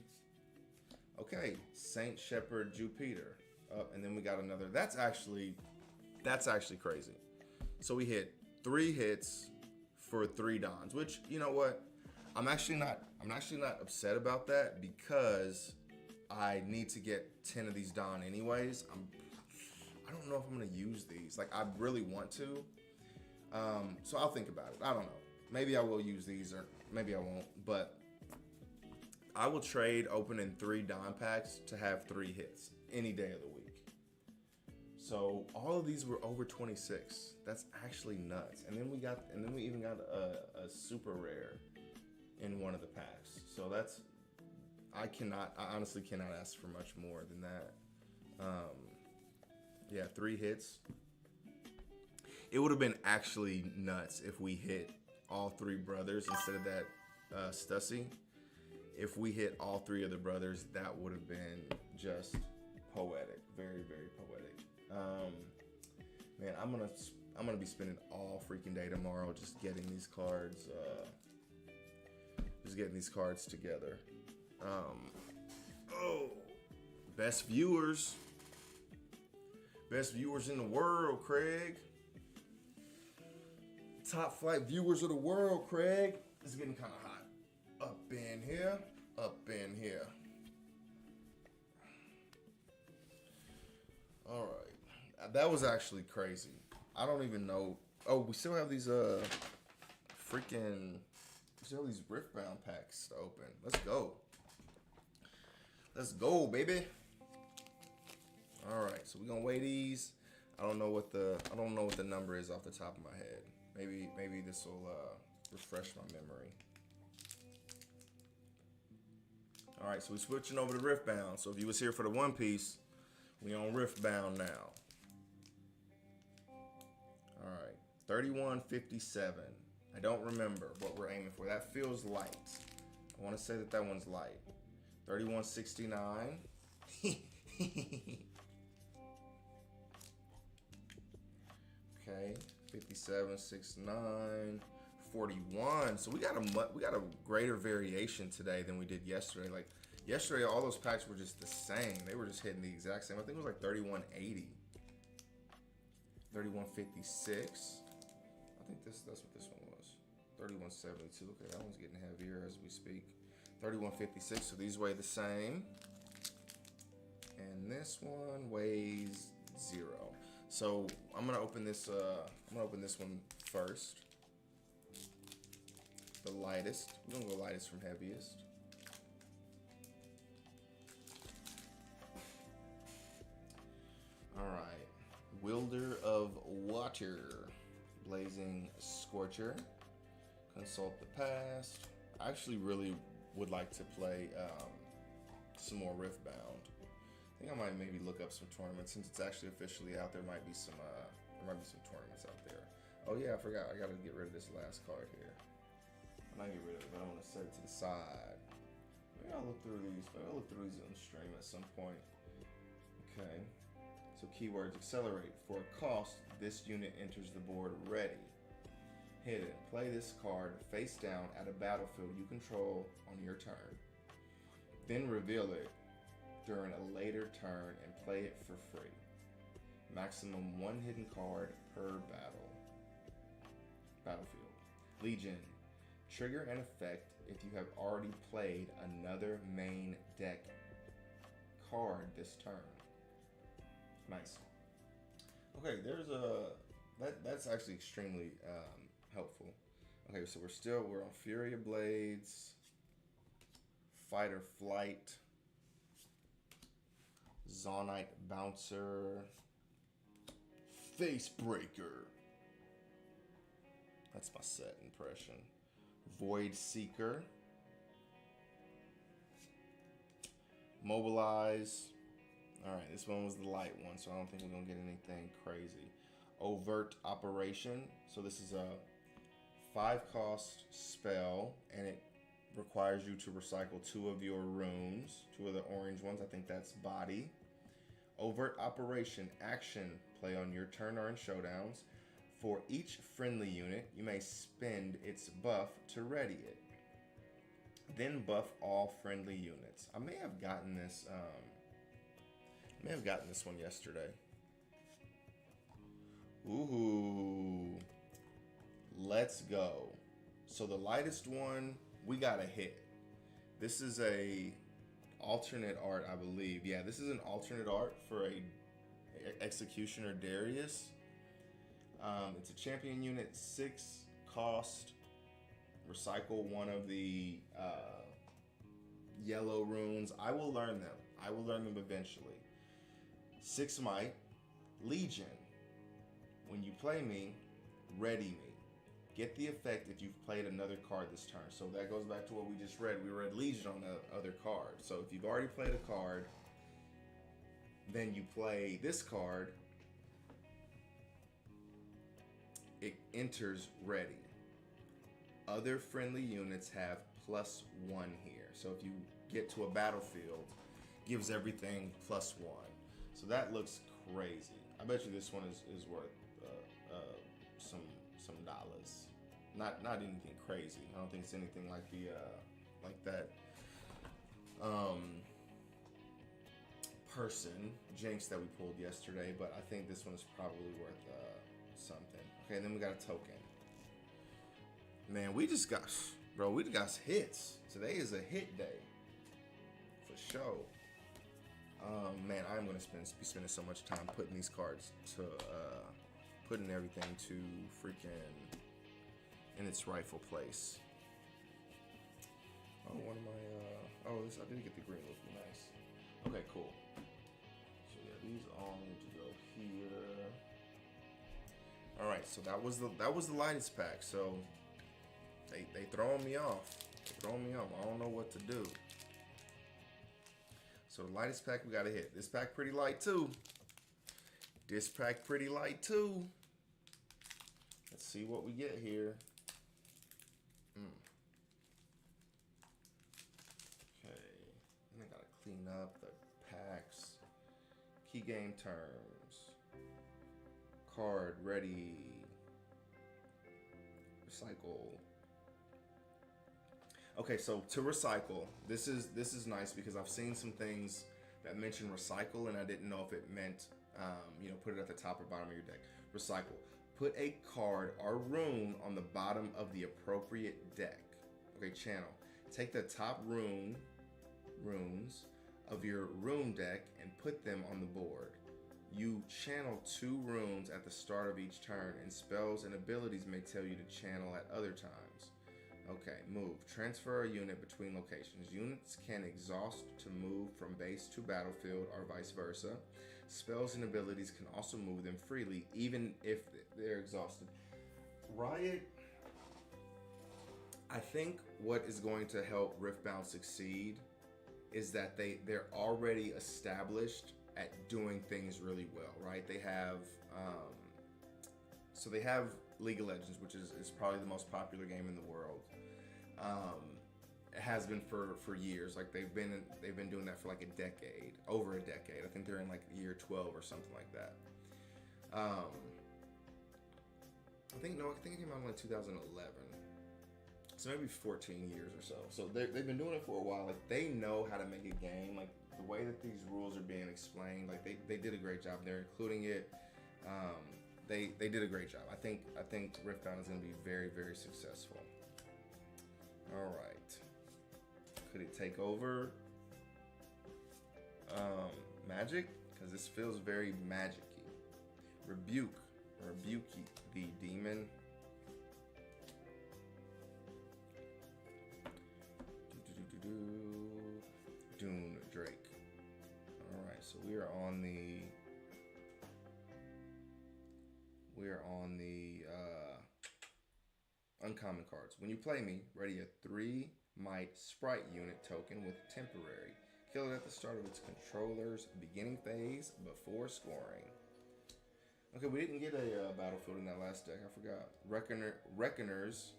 Okay, Saint Shepherd Jupiter. And then we got another. That's actually crazy. So we hit 3 hits for 3 Dons, which, you know what? I'm actually not upset about that because I need to get 10 of these Don anyways. I don't know if I'm gonna use these. Like, I really want to. So I'll think about it. I don't know. Maybe I will use these or maybe I won't. But I will trade opening 3 Don packs to have 3 hits any day of the week. So all of these were over 26. That's actually nuts. And then we even got a super rare in one of the packs. So I honestly cannot ask for much more than that. Yeah, 3 hits. It would have been actually nuts if we hit all 3 brothers instead of that Stussy. If we hit all 3 of the brothers, that would have been just poetic. Very, very poetic. Man, I'm gonna be spending all freaking day tomorrow just getting these cards, together. Best viewers in the world, Craig. Top flight viewers of the world, Craig. It's getting kind of hot. Up in here. All right, that was actually crazy. I don't even know. Oh, we still have these Riftbound packs to open. Let's go, baby. All right, so we're gonna weigh these. I don't know what the number is off the top of my head. Maybe this will refresh my memory. All right, so we're switching over to Riftbound. So if you was here for the One Piece, we on Riftbound now. All right, 3157. I don't remember what we're aiming for. That feels light. I want to say that one's light. 3169. Okay, 57, 69, 41. So we got a greater variation today than we did yesterday. Like yesterday, all those packs were just the same. They were just hitting the exact same. I think it was like 3180, 3156. I think that's what this one was. 3172. Okay, that one's getting heavier as we speak. 3156. So these weigh the same, and this one weighs 0. So I'm gonna open this. One first. The lightest. We're gonna go lightest from heaviest. All right. Wielder of Water, Blazing Scorcher. Consult the past. I actually really would like to play some more Riftbound. I think I might maybe look up some tournaments since it's actually officially out. There might be some tournaments out there. Oh yeah, I forgot. I gotta get rid of this last card here. I'm not get rid of it, but I want to set it to the side. Maybe I'll look through these. Maybe I'll look through these on stream at some point. Okay. So keywords: accelerate. For a cost, this unit enters the board ready. Hidden. Play this card face down at a battlefield you control on your turn. Then reveal it during a later turn and play it for free. Maximum 1 hidden card per battlefield. Legion. Trigger an effect if you have already played another main deck card this turn. Nice. Okay, there's a that's actually extremely helpful. Okay, so we're on Fury of Blades, Fight or Flight, Zonite Bouncer, Facebreaker. That's my set impression. Void Seeker, Mobilize. All right, this one was the light one, so I don't think we're gonna get anything crazy. Overt Operation. So this is a 5-cost spell, and it requires you to recycle 2 of your runes, 2 of the orange ones. I think that's body. Overt Operation. Action. Play on your turn or in showdowns. For each friendly unit, you may spend its buff to ready it. Then buff all friendly units. I may have gotten this. One yesterday. Ooh, let's go. So the lightest one, we got a hit. This is a alternate art, I believe. Yeah, this is an alternate art for a Executioner Darius. It's a champion unit, 6 cost. Recycle 1 of the yellow runes. I will learn them. I will learn them eventually. 6 might. Legion. When you play me, ready me. Get the effect if you've played another card this turn. So that goes back to what we just read. We read Legion on the other card. So if you've already played a card, then you play this card, it enters ready. Other friendly units have +1 here. So if you get to a battlefield, gives everything +1. So that looks crazy. I bet you this one is worth some dollars. Not anything crazy. I don't think it's anything like the like that person Jinx that we pulled yesterday, but I think this one is probably worth something. Okay, then we got a token. Man, we just got hits. Today is a hit day for sure. Man, I'm gonna be spending so much time putting these cards to putting everything to freaking in its rightful place. Oh, one of my I did get the green looking nice. Okay, cool. So yeah, these all need to go here. All right, so that was the lightest pack. So they throwing me off. I don't know what to do. So the lightest pack we gotta hit. This pack pretty light too. Let's see what we get here. Okay, and I gotta clean up the packs. Key game terms. Card ready. Recycle. Okay, so to recycle, this is nice because I've seen some things that mention recycle and I didn't know if it meant put it at the top or bottom of your deck. Recycle. Put a card or rune on the bottom of the appropriate deck. Okay, channel. Take the top runes of your rune deck and put them on the board. You channel 2 runes at the start of each turn, and spells and abilities may tell you to channel at other times. Okay, move. Transfer a unit between locations. Units can exhaust to move from base to battlefield or vice versa. Spells and abilities can also move them freely, even if they're exhausted. Riot, I think what is going to help Riftbound succeed is that they're already established at doing things really well, right? They have, they have League of Legends, which is probably the most popular game in the world. It has been for years. Like they've been doing that for like over a decade. I think they're in like year 12 or something like that. I think it came out in like 2011. So maybe 14 years or so. So they've been doing it for a while. Like they know how to make a game. Like the way that these rules are being explained, like they did a great job. They're including it. They did a great job. I think Riftbound is going to be very, very successful. it take over magic? Because this feels very magic-y. Rebukey, the demon. Dune Drake. Alright, so we are on the uncommon cards. When you play me, ready a 3 might sprite unit token with temporary. Kill it at the start of its controller's beginning phase before scoring. Okay, we didn't get a battlefield in that last deck. I forgot. Reckoner's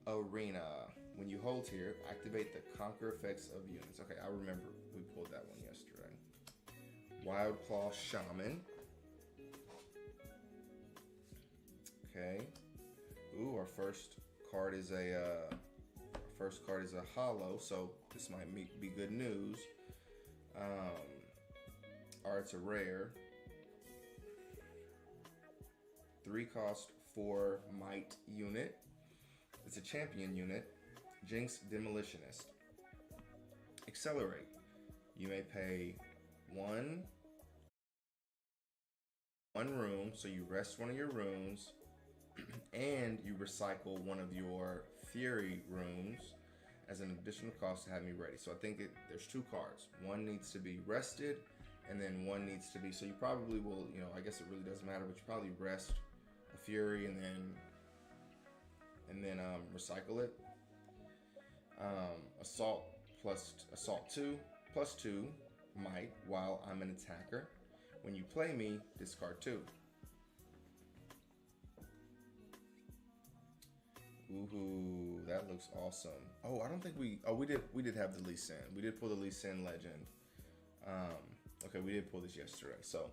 Arena. When you hold here, activate the conquer effects of units. Okay, I remember we pulled that one yesterday. Wild Claw Shaman. Okay. Ooh, our first card is a hollow, so this might be good news. Alright, it's a rare. 3 cost 4 might unit. It's a champion unit. Jinx Demolitionist. Accelerate. You may pay one rune, so you rest one of your runes, and you recycle one of your Fury runes as an additional cost to have me ready. So I think there's 2 cards. One needs to be rested, and then one needs to be, so you probably will, I guess it really doesn't matter, but you probably rest a Fury and then recycle it. Assault 2 plus 2 might while I'm an attacker. When you play me, discard 2. Ooh, that looks awesome. Oh, I don't think we did have the Lee Sin. We did pull the Lee Sin legend. Okay, we did pull this yesterday, so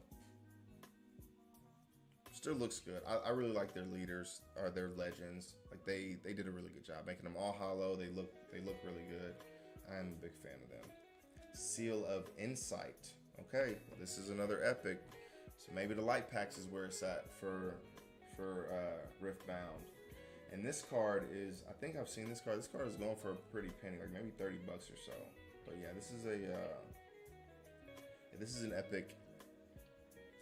still looks good. I really like their leaders or their legends. Like they did a really good job making them all hollow. They look really good. I'm a big fan of them. Seal of Insight. Okay, well, this is another epic. So maybe the light packs is where it's at for Riftbound. And this card is, I think I've seen this card. This card is going for a pretty penny, like maybe $30 or so. But yeah, this is an epic.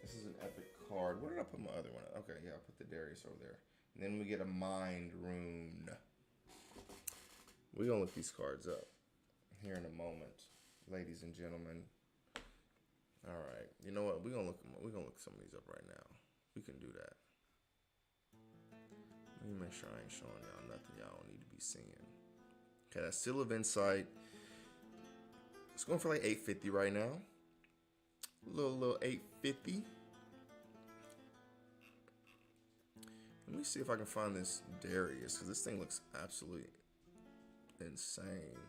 This is an epic card. Where did I put my other one? Okay, yeah, I put the Darius over there. And then we get a Mind Rune. We're gonna look these cards up here in a moment, ladies and gentlemen. All right, you know what? We're gonna look some of these up right now. We can do that. Let me make sure I ain't showing y'all nothing y'all don't need to be seeing. Okay, that's Seal of Insight. It's going for like $8.50 right now. Little $8.50. Let me see if I can find this Darius, because this thing looks absolutely insane.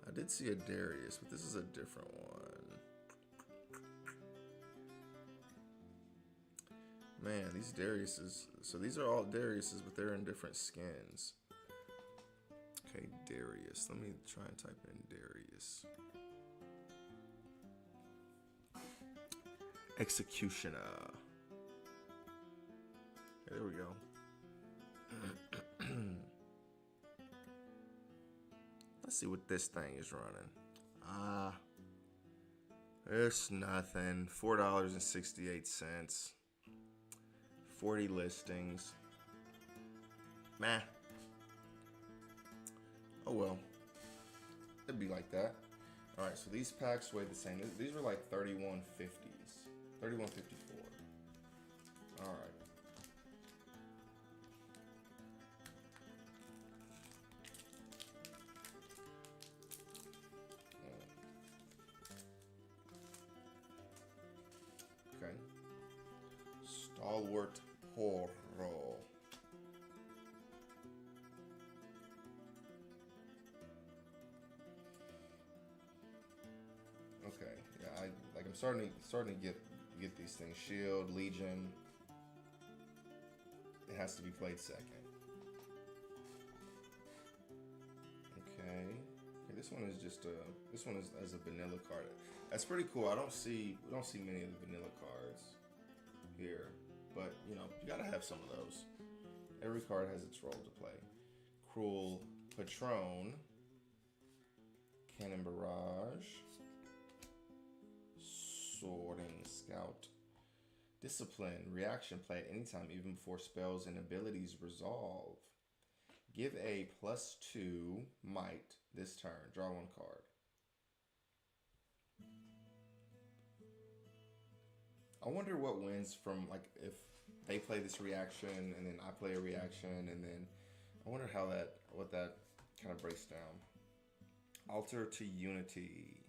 I did see a Darius, but this is a different one. Man, these Dariuses. So these are all Dariuses, but they're in different skins. Okay, Darius. Let me try and type in Darius. Executioner. Okay, there we go. Let's see what this thing is running. It's nothing. $4.68. 40 listings. Meh. Oh well. It'd be like that. Alright, so these packs weigh the same. These were like 31.50s. 31.54. Alright. Okay. Stalwart Horror. Okay, yeah, I'm starting to get these things. Shield, Legion. It has to be played second. Okay. This one is just this one is as a vanilla card. That's pretty cool. We don't see many of the vanilla cards here, but you gotta have some of those. Every card has its role to play. Cruel Patron. Cannon Barrage. Sorting Scout. Discipline. Reaction play at any time, even before spells and abilities resolve. Give a +2 might this turn. Draw one card. I wonder what wins from, like, if they play this reaction and then I play a reaction, and then I wonder what that kind of breaks down. Alter to Unity.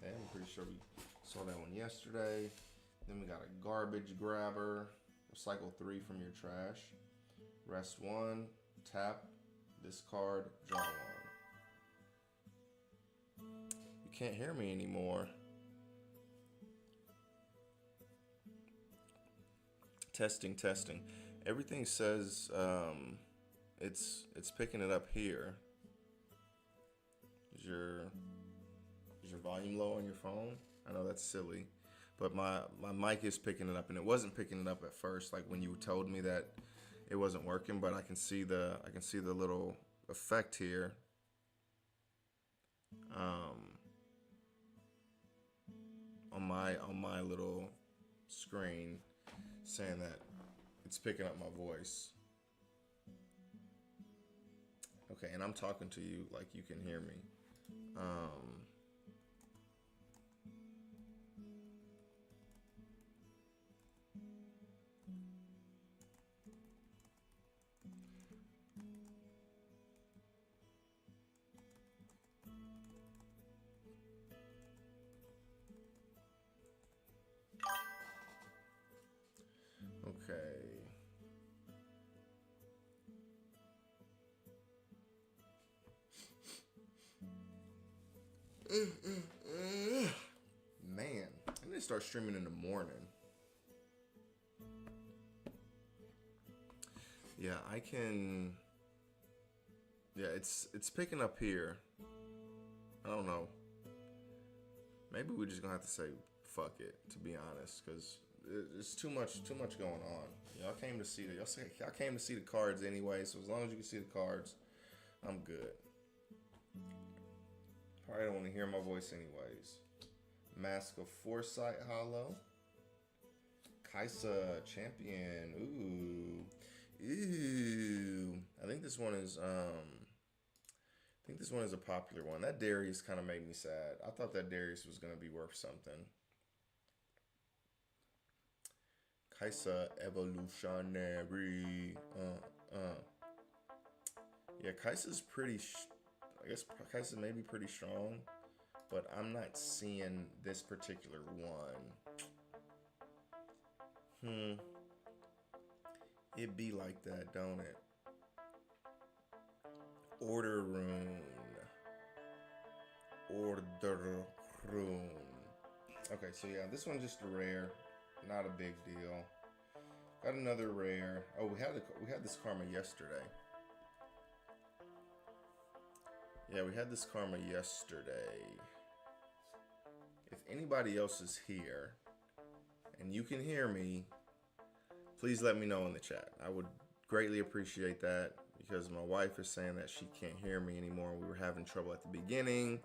Okay, I'm pretty sure we saw that one yesterday. Then we got a Garbage Grabber. Recycle 3 from your trash. Rest 1. Tap. Discard. Draw 1. You can't hear me anymore. Testing. Everything says it's picking it up here. Is your volume low on your phone? I know that's silly, but my mic is picking it up, and it wasn't picking it up at first, like when you told me that it wasn't working. But I can see the little effect here. On my little screen, saying that it's picking up my voice. Okay, and I'm talking to you like you can hear me. Okay. Man, I need to start streaming in the morning. Yeah, I can. Yeah, it's picking up here. I don't know. Maybe we're just gonna have to say fuck it, to be honest, because there's too much going on. Y'all came to see y'all came to see the cards anyway, so as long as you can see the cards, I'm good. Probably don't want to hear my voice anyways. Mask of Foresight Hollow. Kaisa Champion. Ooh. I think this one is a popular one. That Darius kind of made me sad. I thought that Darius was gonna be worth something. Kaisa Evolutionary. Yeah, Kaisa's pretty. I guess Kaisa may be pretty strong, but I'm not seeing this particular one. It be like that, don't it? Order Rune. Okay, so yeah, this one's just a rare, not a big deal. Got another rare. Oh, we had this karma yesterday. Yeah, we had this karma yesterday. If anybody else is here and you can hear me, please let me know in the chat. I would greatly appreciate that, because my wife is saying that she can't hear me anymore. We were having trouble at the beginning,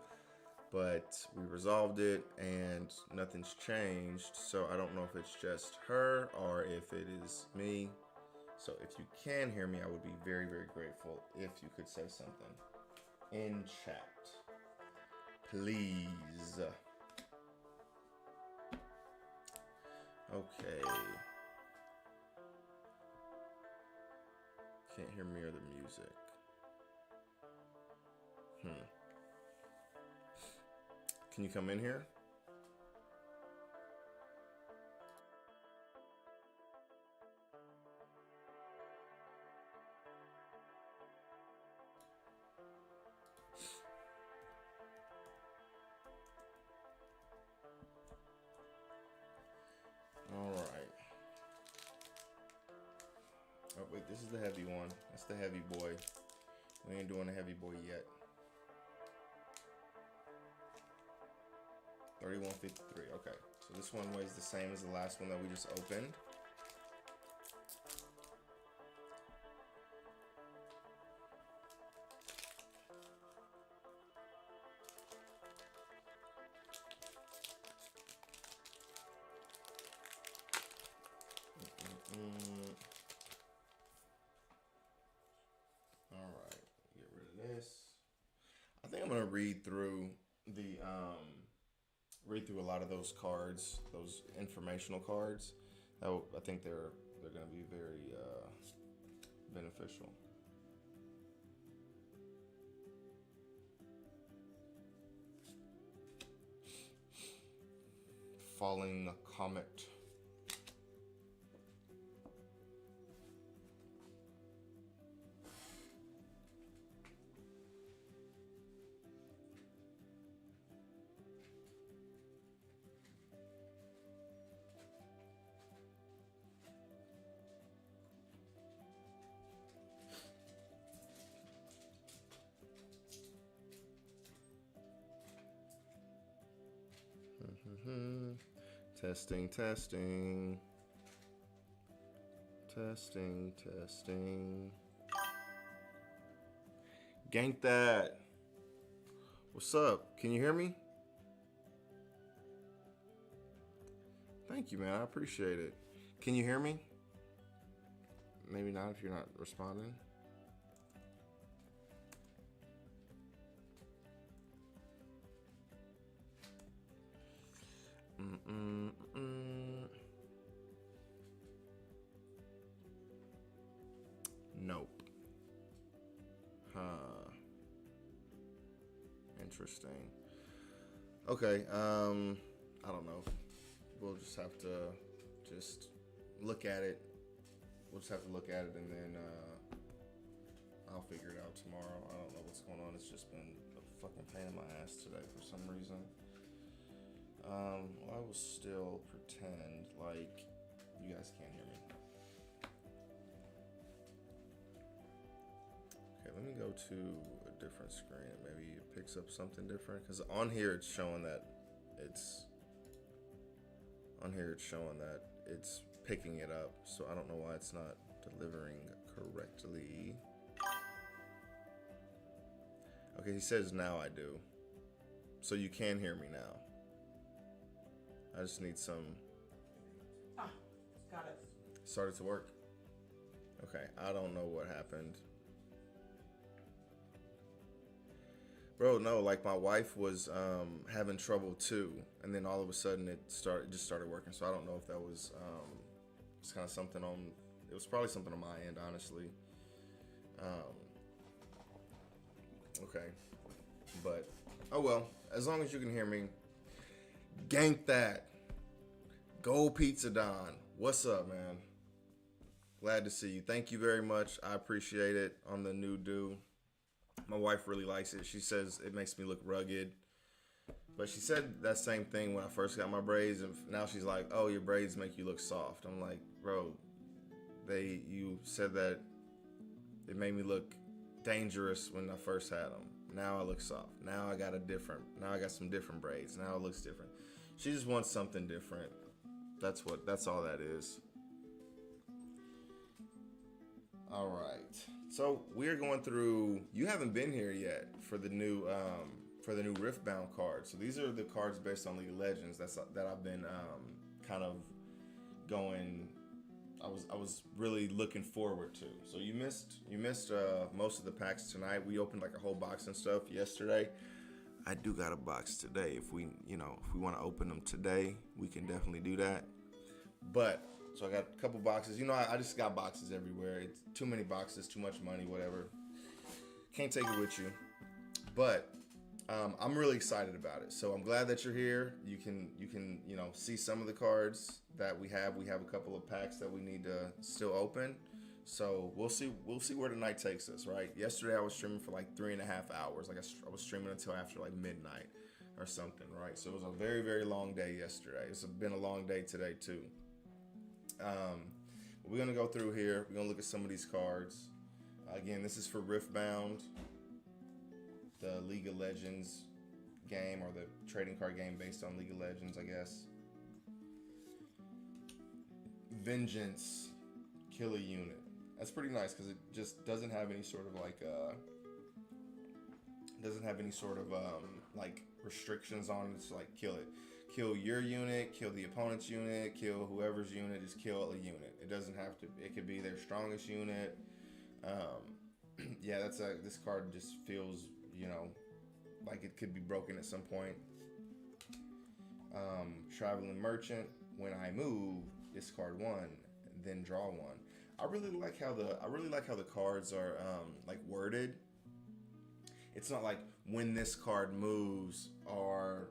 but we resolved it and nothing's changed. So I don't know if it's just her or if it is me. So if you can hear me, I would be very, very grateful if you could say something in chat, please. Okay. Can't hear me or the music. Can you come in here? All right. Oh, wait, this is the heavy one. That's the heavy boy. We ain't doing the heavy boy yet. 3153. Okay. So this one weighs the same as the last one that we just opened. gonna read through the a lot of those cards, those informational cards. I think they're gonna be very beneficial. Falling comet. Testing, testing. Testing, testing. Gank that. What's up? Can you hear me? Thank you, man. I appreciate it. Can you hear me? Maybe not if you're not responding. Nope. Huh. Interesting. Okay. I don't know. We'll just have to just look at it. We'll just have to look at it and then I'll figure it out tomorrow. I don't know what's going on. It's just been a fucking pain in my ass today for some reason. I will still pretend like you guys can't hear me. Okay, let me go to a different screen. Maybe it picks up something different. Because on here it's showing that it's picking it up. So I don't know why it's not delivering correctly. Okay, he says now I do. So you can hear me now. I just need some. Got it. Started to work. Okay, I don't know what happened. Bro, no, like my wife was having trouble too, and then all of a sudden it just started working. So I don't know if that was it's kind of something on. It was probably something on my end, honestly. Okay, but oh well. As long as you can hear me. Gank that. Gold Pizza Don. What's up, man? Glad to see you. Thank you very much. I appreciate it on the new do. My wife really likes it. She says it makes me look rugged. But she said that same thing when I first got my braids, and now she's like, "Oh, your braids make you look soft." I'm like, "Bro, you said that it made me look dangerous when I first had them. Now I look soft. Now I got some different braids. Now it looks different." She just wants something different. That's all that is. All right. So we're going through. You haven't been here yet for the new Riftbound cards. So these are the cards based on League of Legends that I've been kind of going. I was really looking forward to. So you missed most of the packs tonight. We opened like a whole box and stuff yesterday. I do got a box today. If we want to open them today, we can definitely do that. But so I got a couple boxes. I just got boxes everywhere. It's too many boxes, too much money, whatever. Can't take it with you. But I'm really excited about it. So I'm glad that you're here. You can see some of the cards that we have. We have a couple of packs that we need to still open. So we'll see where the night takes us, right? Yesterday I was streaming for like 3.5 hours. Like I was streaming until after like midnight or something, right? So it was a very, very long day yesterday. It's been a long day today too. We're gonna go through here. We're gonna look at some of these cards. Again, this is for Riftbound, the League of Legends game, or the trading card game based on League of Legends, I guess. Vengeance Killer Unit. That's pretty nice because it just doesn't have any sort of like restrictions on it. It's like kill it. Kill your unit, kill the opponent's unit, kill whoever's unit, just kill a unit. It doesn't have to, it could be their strongest unit. Yeah, this card just feels, like it could be broken at some point. Traveling merchant. When I move, discard one, then draw one. I really like how the cards are like worded. It's not like when this card moves or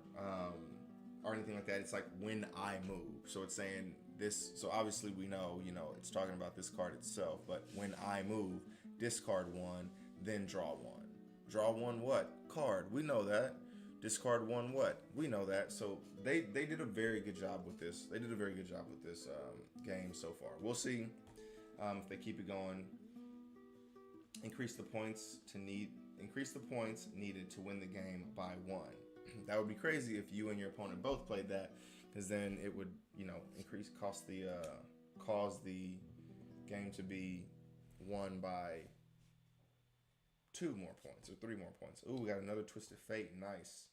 anything like that. It's like when I move. So it's saying this. So obviously we know, it's talking about this card itself. But when I move, discard one, then draw one. Draw one what? Card. We know that. Discard one what? We know that. So they did a very good job with this. They did a very good job with this game so far. We'll see if they keep it going. Increase the points needed to win the game by 1. That would be crazy if you and your opponent both played that, because then it would, cause the game to be won by 2 more points or 3 more points. Ooh, we got another Twisted Fate. Nice.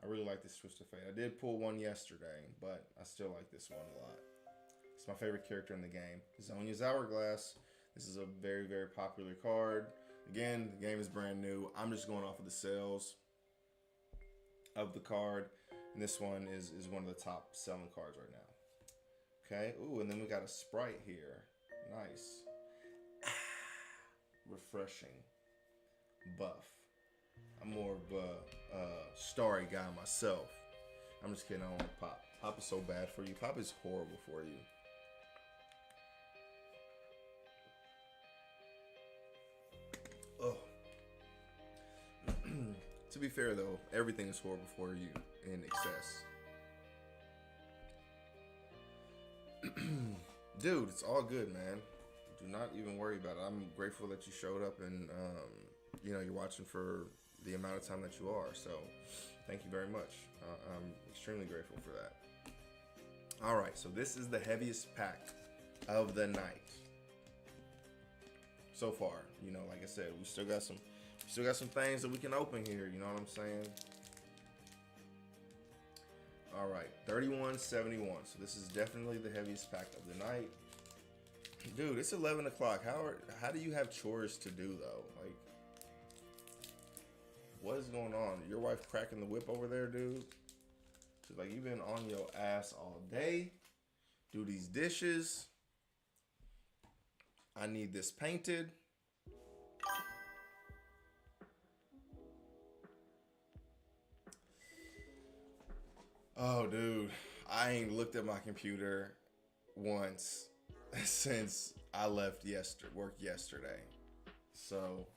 I really like this Twisted Fate. I did pull one yesterday, but I still like this one a lot. It's my favorite character in the game. Zonia's Hourglass. This is a very, very popular card. Again, the game is brand new. I'm just going off of the sales of the card. And this one is one of the top selling cards right now. Okay. Ooh, and then we got a Sprite here. Nice. Refreshing. Buff. I'm more of a starry guy myself. I'm just kidding. I don't like Pop. Pop is so bad for you. Pop is horrible for you. Oh. To be fair though, everything is horrible for you in excess. Dude, it's all good, man. Do not even worry about it. I'm grateful that you showed up and you're watching for the amount of time that you are. So thank you very much. I'm extremely grateful for that. All right, so this is the heaviest pack of the night so far. Like I said, we still got some things that we can open here. You know what I'm saying? All right, 3171. So this is definitely the heaviest pack of the night. Dude, it's 11 o'clock. How do you have chores to do though? Like, what is going on? Your wife cracking the whip over there, dude? She's like, you've been on your ass all day. Do these dishes. I need this painted. Oh, dude. I ain't looked at my computer once since I left work yesterday. So,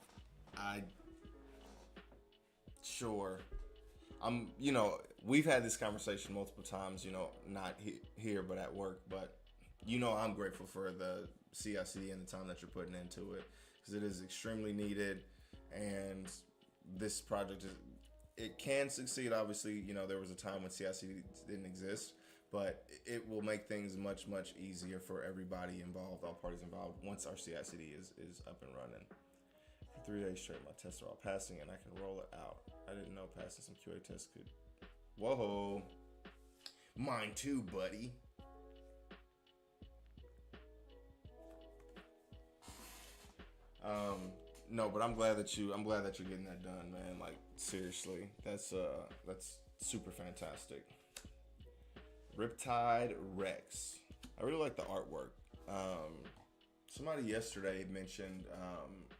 we've had this conversation multiple times, not here, but at work. But, I'm grateful for the CICD and the time that you're putting into it, because it is extremely needed. And this project it can succeed. Obviously, there was a time when CICD didn't exist, but it will make things much, much easier for everybody involved, all parties involved, once our CICD is up and running. For 3 days straight, my tests are all passing and I can roll it out. I didn't know passing some QA tests could. Whoa. Mine too, buddy. No, but I'm glad that you're getting that done, man. Like, seriously, that's super fantastic. Riptide Rex. I really like the artwork. Somebody yesterday mentioned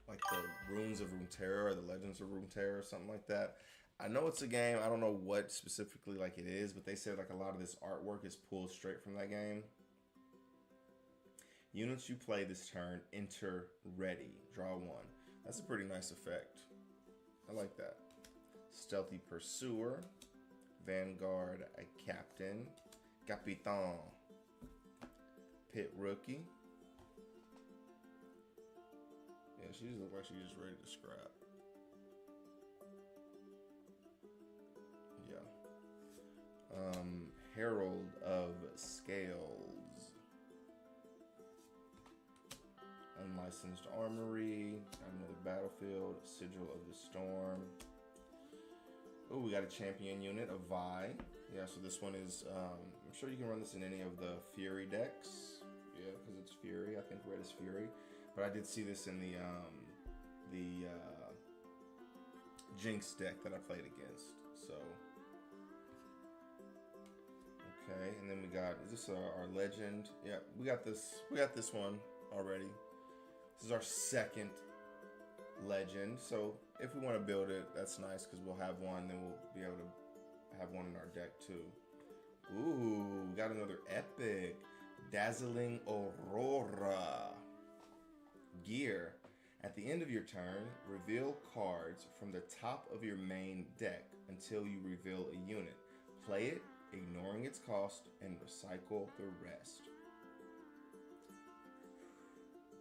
like the Runes of Runeterra or the Legends of Runeterra or something like that. I know it's a game. I don't know what specifically like it is, but they said like a lot of this artwork is pulled straight from that game. Units you play this turn enter ready. Draw 1. That's a pretty nice effect. I like that. Stealthy Pursuer. Vanguard Captain. Capitan. Pit Rookie. Yeah, she just looks like she's just ready to scrap. Yeah. Herald of Scales. Unlicensed Armory. Another Battlefield. Sigil of the Storm. Oh, we got a champion unit of Vi. Yeah, so this one is, I'm sure you can run this in any of the Fury decks. Yeah, because it's Fury. I think red is Fury. But I did see this in the Jinx deck that I played against. So, okay, and then we got, is this our legend? Yeah, we got this one already. This is our second legend. So if we want to build it, that's nice because we'll have one. Then we'll be able to have one in our deck too. Ooh, we got another epic. Dazzling Aurora. Gear. At the end of your turn, reveal cards from the top of your main deck until you reveal a unit. Play it, ignoring its cost, and recycle the rest.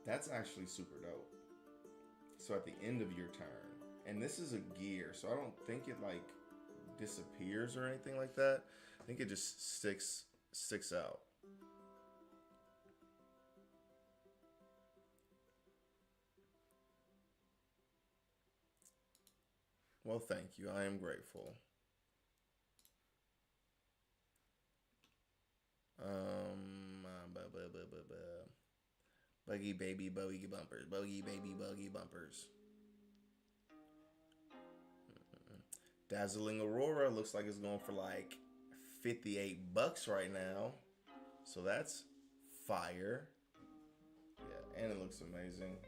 That's actually super dope. So at the end of your turn, and this is a gear, so I don't think it like disappears or anything like that. I think it just sticks out. Well, thank you. I am grateful. Buggy baby bogey bumpers. Bogey baby buggy bumpers. Dazzling Aurora looks like it's going for like $58 right now. So that's fire. Yeah, and it looks amazing.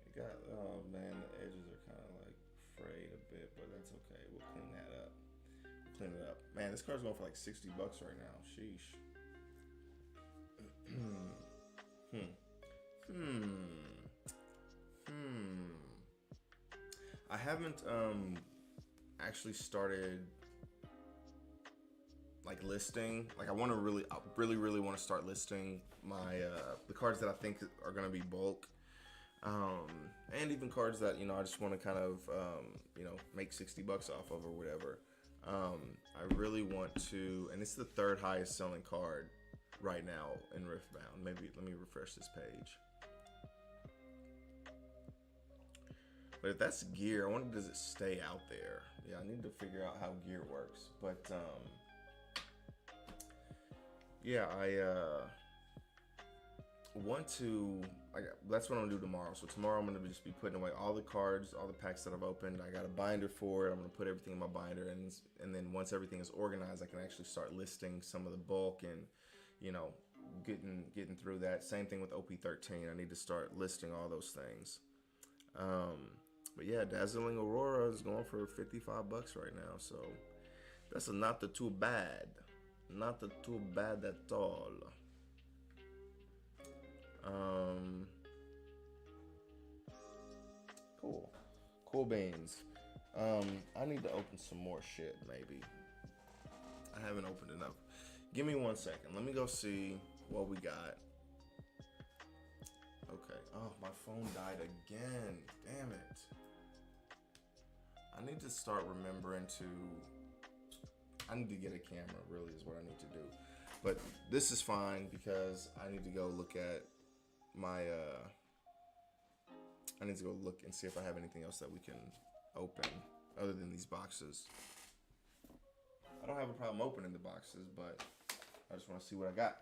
It got, oh man, the edges are kind of like frayed a bit, but that's okay. We'll clean that up. Clean it up. Man, this card's going for like $60 right now. Sheesh. I haven't actually started like listing. Like I really want to start listing my the cards that I think are gonna be bulk. And even cards that, you know, I just want to kind of, you know, make $60 off of or whatever. I really want to, and it's the third highest selling card right now in Riftbound. Maybe let me refresh this page. But if that's gear, I wonder, does it stay out there? Yeah, I need to figure out how gear works. But yeah, I want to, like, that's what I'm gonna do tomorrow. So tomorrow I'm gonna just be putting away all the cards, all the packs that I've opened. I got a binder for it. I'm gonna put everything in my binder, and then once everything is organized, I can actually start listing some of the bulk and, you know, getting through that. Same thing with OP13. I need to start listing all those things. But yeah, Dazzling Aurora is going for $55 right now, so that's not too bad. Not too bad at all. Cool beans. I need to open some more shit, maybe. I haven't opened enough. Give me 1 second. Let me go see what we got. Okay. Oh, my phone died again. Damn it. I need to start remembering to... I need to get a camera, really, is what I need to do. But this is fine because I need to go look at my... I need to go look and see if I have anything else that we can open other than these boxes. I don't have a problem opening the boxes, but I just want to see what I got.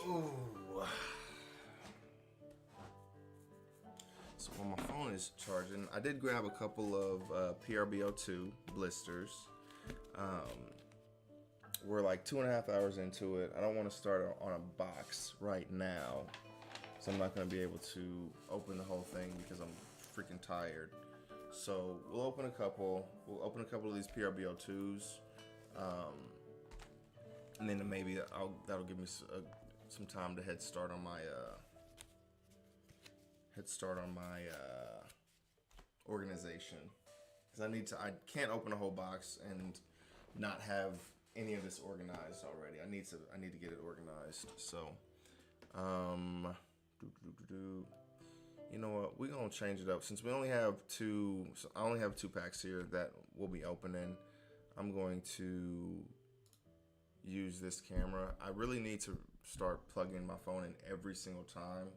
Ooh. So while my phone is charging, I did grab a couple of PRBO2 blisters. We're like 2.5 hours into it. I don't want to start on a box right now, so I'm not going to be able to open the whole thing because I'm freaking tired. So we'll open a couple. We'll open a couple of these PRBO2s, and then maybe that'll give me some time to head start on my organization, because I can't open a whole box and not have any of this organized already. I need to get it organized. So you know what, we're gonna change it up since we only have two. So I only have 2 packs here that we'll be opening. I'm going to use this camera. I really need to start plugging my phone in every single time,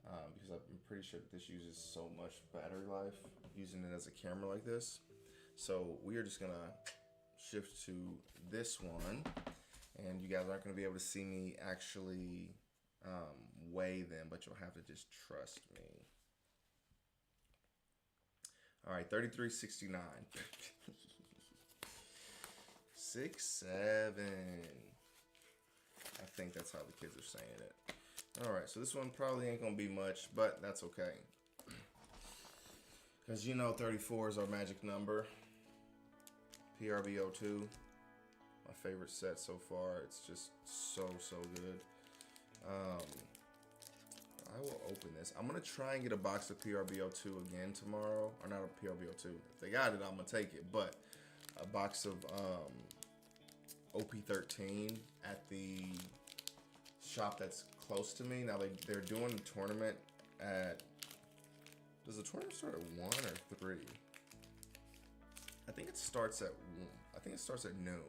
because I'm pretty sure that this uses so much battery life using it as a camera like this. So we are just gonna shift to this one, and you guys aren't gonna be able to see me actually weigh them, but you'll have to just trust me. All right, 33.69. 6'7". I think that's how the kids are saying it. All right, so this one probably ain't gonna be much, but that's okay, because you know 34 is our magic number. PRBO2, my favorite set so far. It's just so good. I will open this. I'm gonna try and get a box of PRBO2 again tomorrow, or not a PRBO2. If they got it, I'm gonna take it. But a box of OP13 at the shop that's close to me. Now they're doing a tournament at. Does the tournament start at 1 or 3? I think it starts at noon.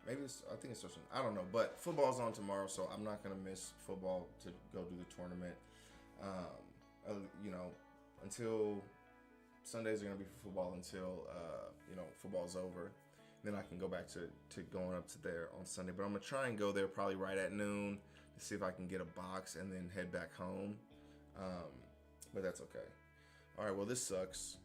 Maybe I think it starts. I don't know, but football's on tomorrow, so I'm not gonna miss football to go do the tournament. You know, until Sundays are gonna be for football until you know, football's over. Then I can go back to going up to there on Sunday. But I'm gonna try and go there probably right at noon to see if I can get a box and then head back home. But that's okay. All right. Well, this sucks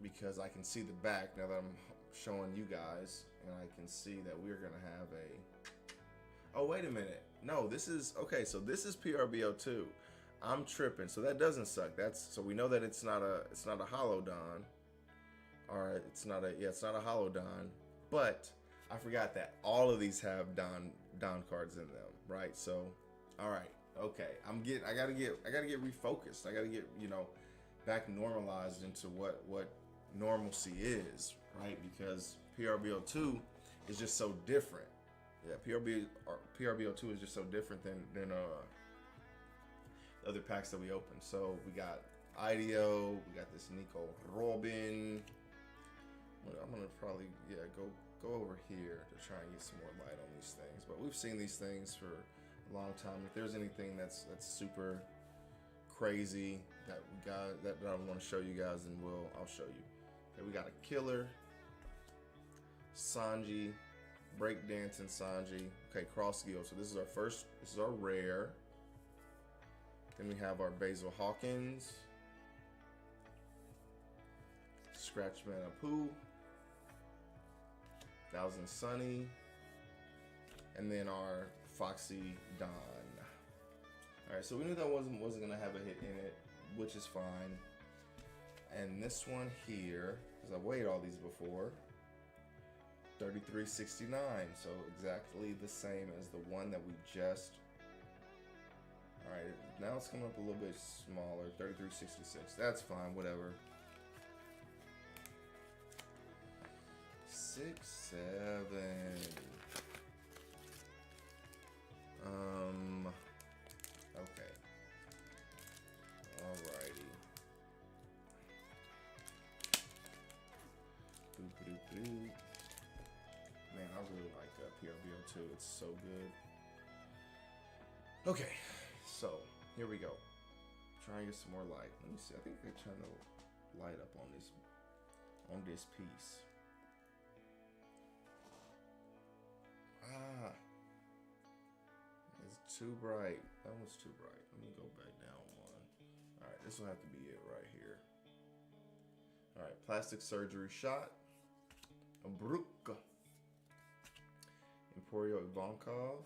because I can see the back now that I'm showing you guys, and I can see that we're gonna have a. Oh, wait a minute. No, this is okay. So this is PRBO2. I'm tripping. So that doesn't suck. So we know that it's not a hollow Don. All right, it's not a hollow Don. But I forgot that all of these have Don cards in them, right? So, all right, okay. I gotta get refocused. I gotta get, you know, back normalized into what normalcy is, right? Because PRBO2 is just so different. Yeah, PRBO2 is just so different than other packs that we opened. So we got IDEO, we got this Nico Robin. I'm gonna probably go over here to try and get some more light on these things. But we've seen these things for a long time. If there's anything that's super crazy that I want to show you guys, then I'll show you. Okay, we got a killer, Sanji, breakdancing Sanji. Okay, cross skill. So this is our first. This is our rare. Then we have our Basil Hawkins, Scratchman Apu, Thousand Sunny, and then our Foxy Don. All right, so we knew that wasn't gonna have a hit in it, which is fine. And this one here, because I've weighed all these before, 33.69, so exactly the same as the one that we just. All right, now it's coming up a little bit smaller, 33.66. That's fine, whatever. 6, 7. Okay. Alrighty. Man, I really like PRBO2. It's so good. Okay, so here we go. Try and get some more light. Let me see. I think they're trying to light up on this piece. too bright. That one's too bright. Let me go back down one. All right, this will have to be it right here. All right, plastic surgery shot. Abruka. Emporio Ivankov.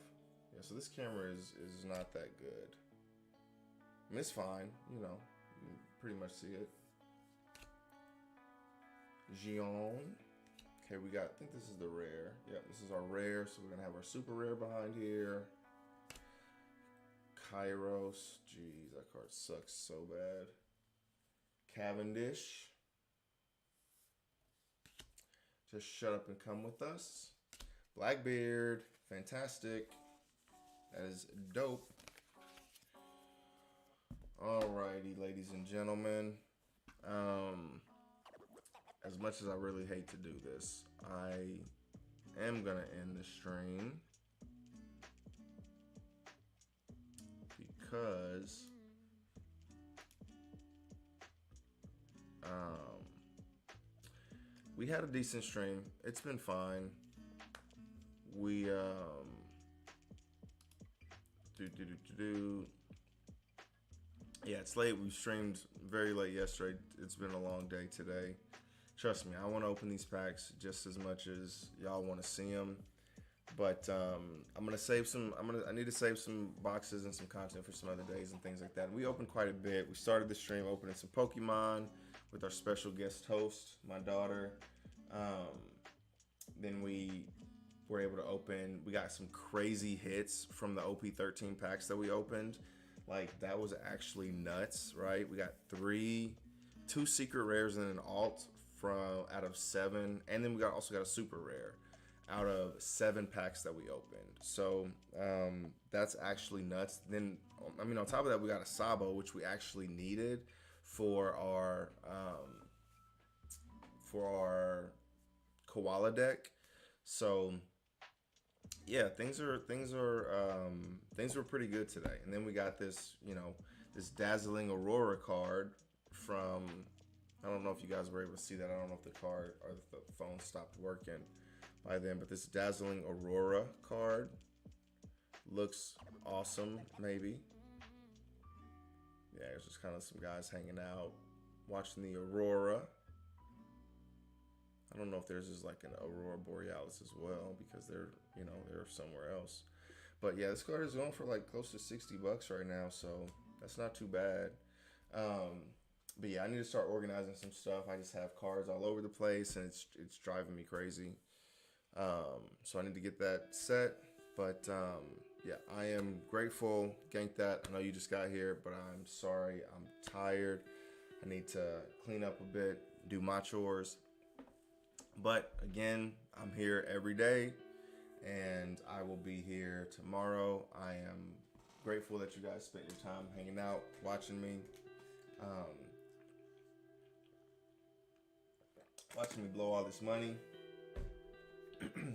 Yeah, so this camera is not that good. I mean, it's fine, you know. You can pretty much see it. Gion. Okay, we got, I think this is the rare. Yep, this is our rare. So we're going to have our super rare behind here. Kairos. Jeez, that card sucks so bad. Cavendish. Just shut up and come with us. Blackbeard. Fantastic. That is dope. Alrighty, ladies and gentlemen. As much as I really hate to do this, I am gonna end the stream because we had a decent stream. It's been fine. We yeah, it's late. We streamed very late yesterday. It's been a long day today. Trust me, I want to open these packs just as much as y'all want to see them. But I'm gonna save some. I need to save some boxes and some content for some other days and things like that. We opened quite a bit. We started the stream opening some Pokemon with our special guest host, my daughter. Then we were able to open. We got some crazy hits from the OP13 packs that we opened. Like, that was actually nuts, right? We got two secret rares and an alt out of 7, and then we also got a super rare out of 7 packs that we opened. So that's actually nuts. Then, I mean, on top of that, we got a Sabo, which we actually needed for our Koala deck. So yeah, things were pretty good today. And then we got this, this dazzling Aurora card from, I don't know if you guys were able to see that. I don't know if the card or the phone stopped working by then, but this dazzling Aurora card looks awesome. Maybe, yeah, it's just kind of some guys hanging out watching the Aurora. I don't know if theirs is like an Aurora Borealis as well, because they're somewhere else. But yeah, this card is going for like close to $60 right now, so that's not too bad. But yeah, I need to start organizing some stuff. I just have cards all over the place, and it's driving me crazy. So I need to get that set. But yeah, I am grateful. Gank that. I know you just got here, but I'm sorry. I'm tired. I need to clean up a bit, do my chores. But again, I'm here every day, and I will be here tomorrow. I am grateful that you guys spent your time hanging out, watching me. Watching me blow all this money.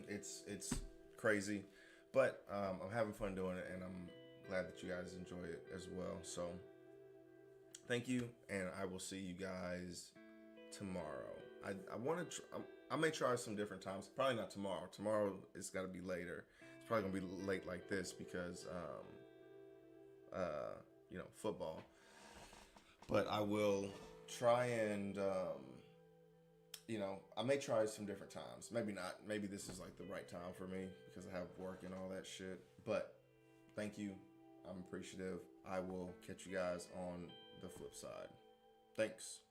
It's crazy, but I'm having fun doing it, and I'm glad that you guys enjoy it as well. So thank you, and I will see you guys tomorrow. I may try some different times. Probably not tomorrow. Tomorrow it's got to be later. It's probably gonna be late like this because football. But I will try and I may try some different times. Maybe not. Maybe this is like the right time for me because I have work and all that shit. But thank you. I'm appreciative. I will catch you guys on the flip side. Thanks.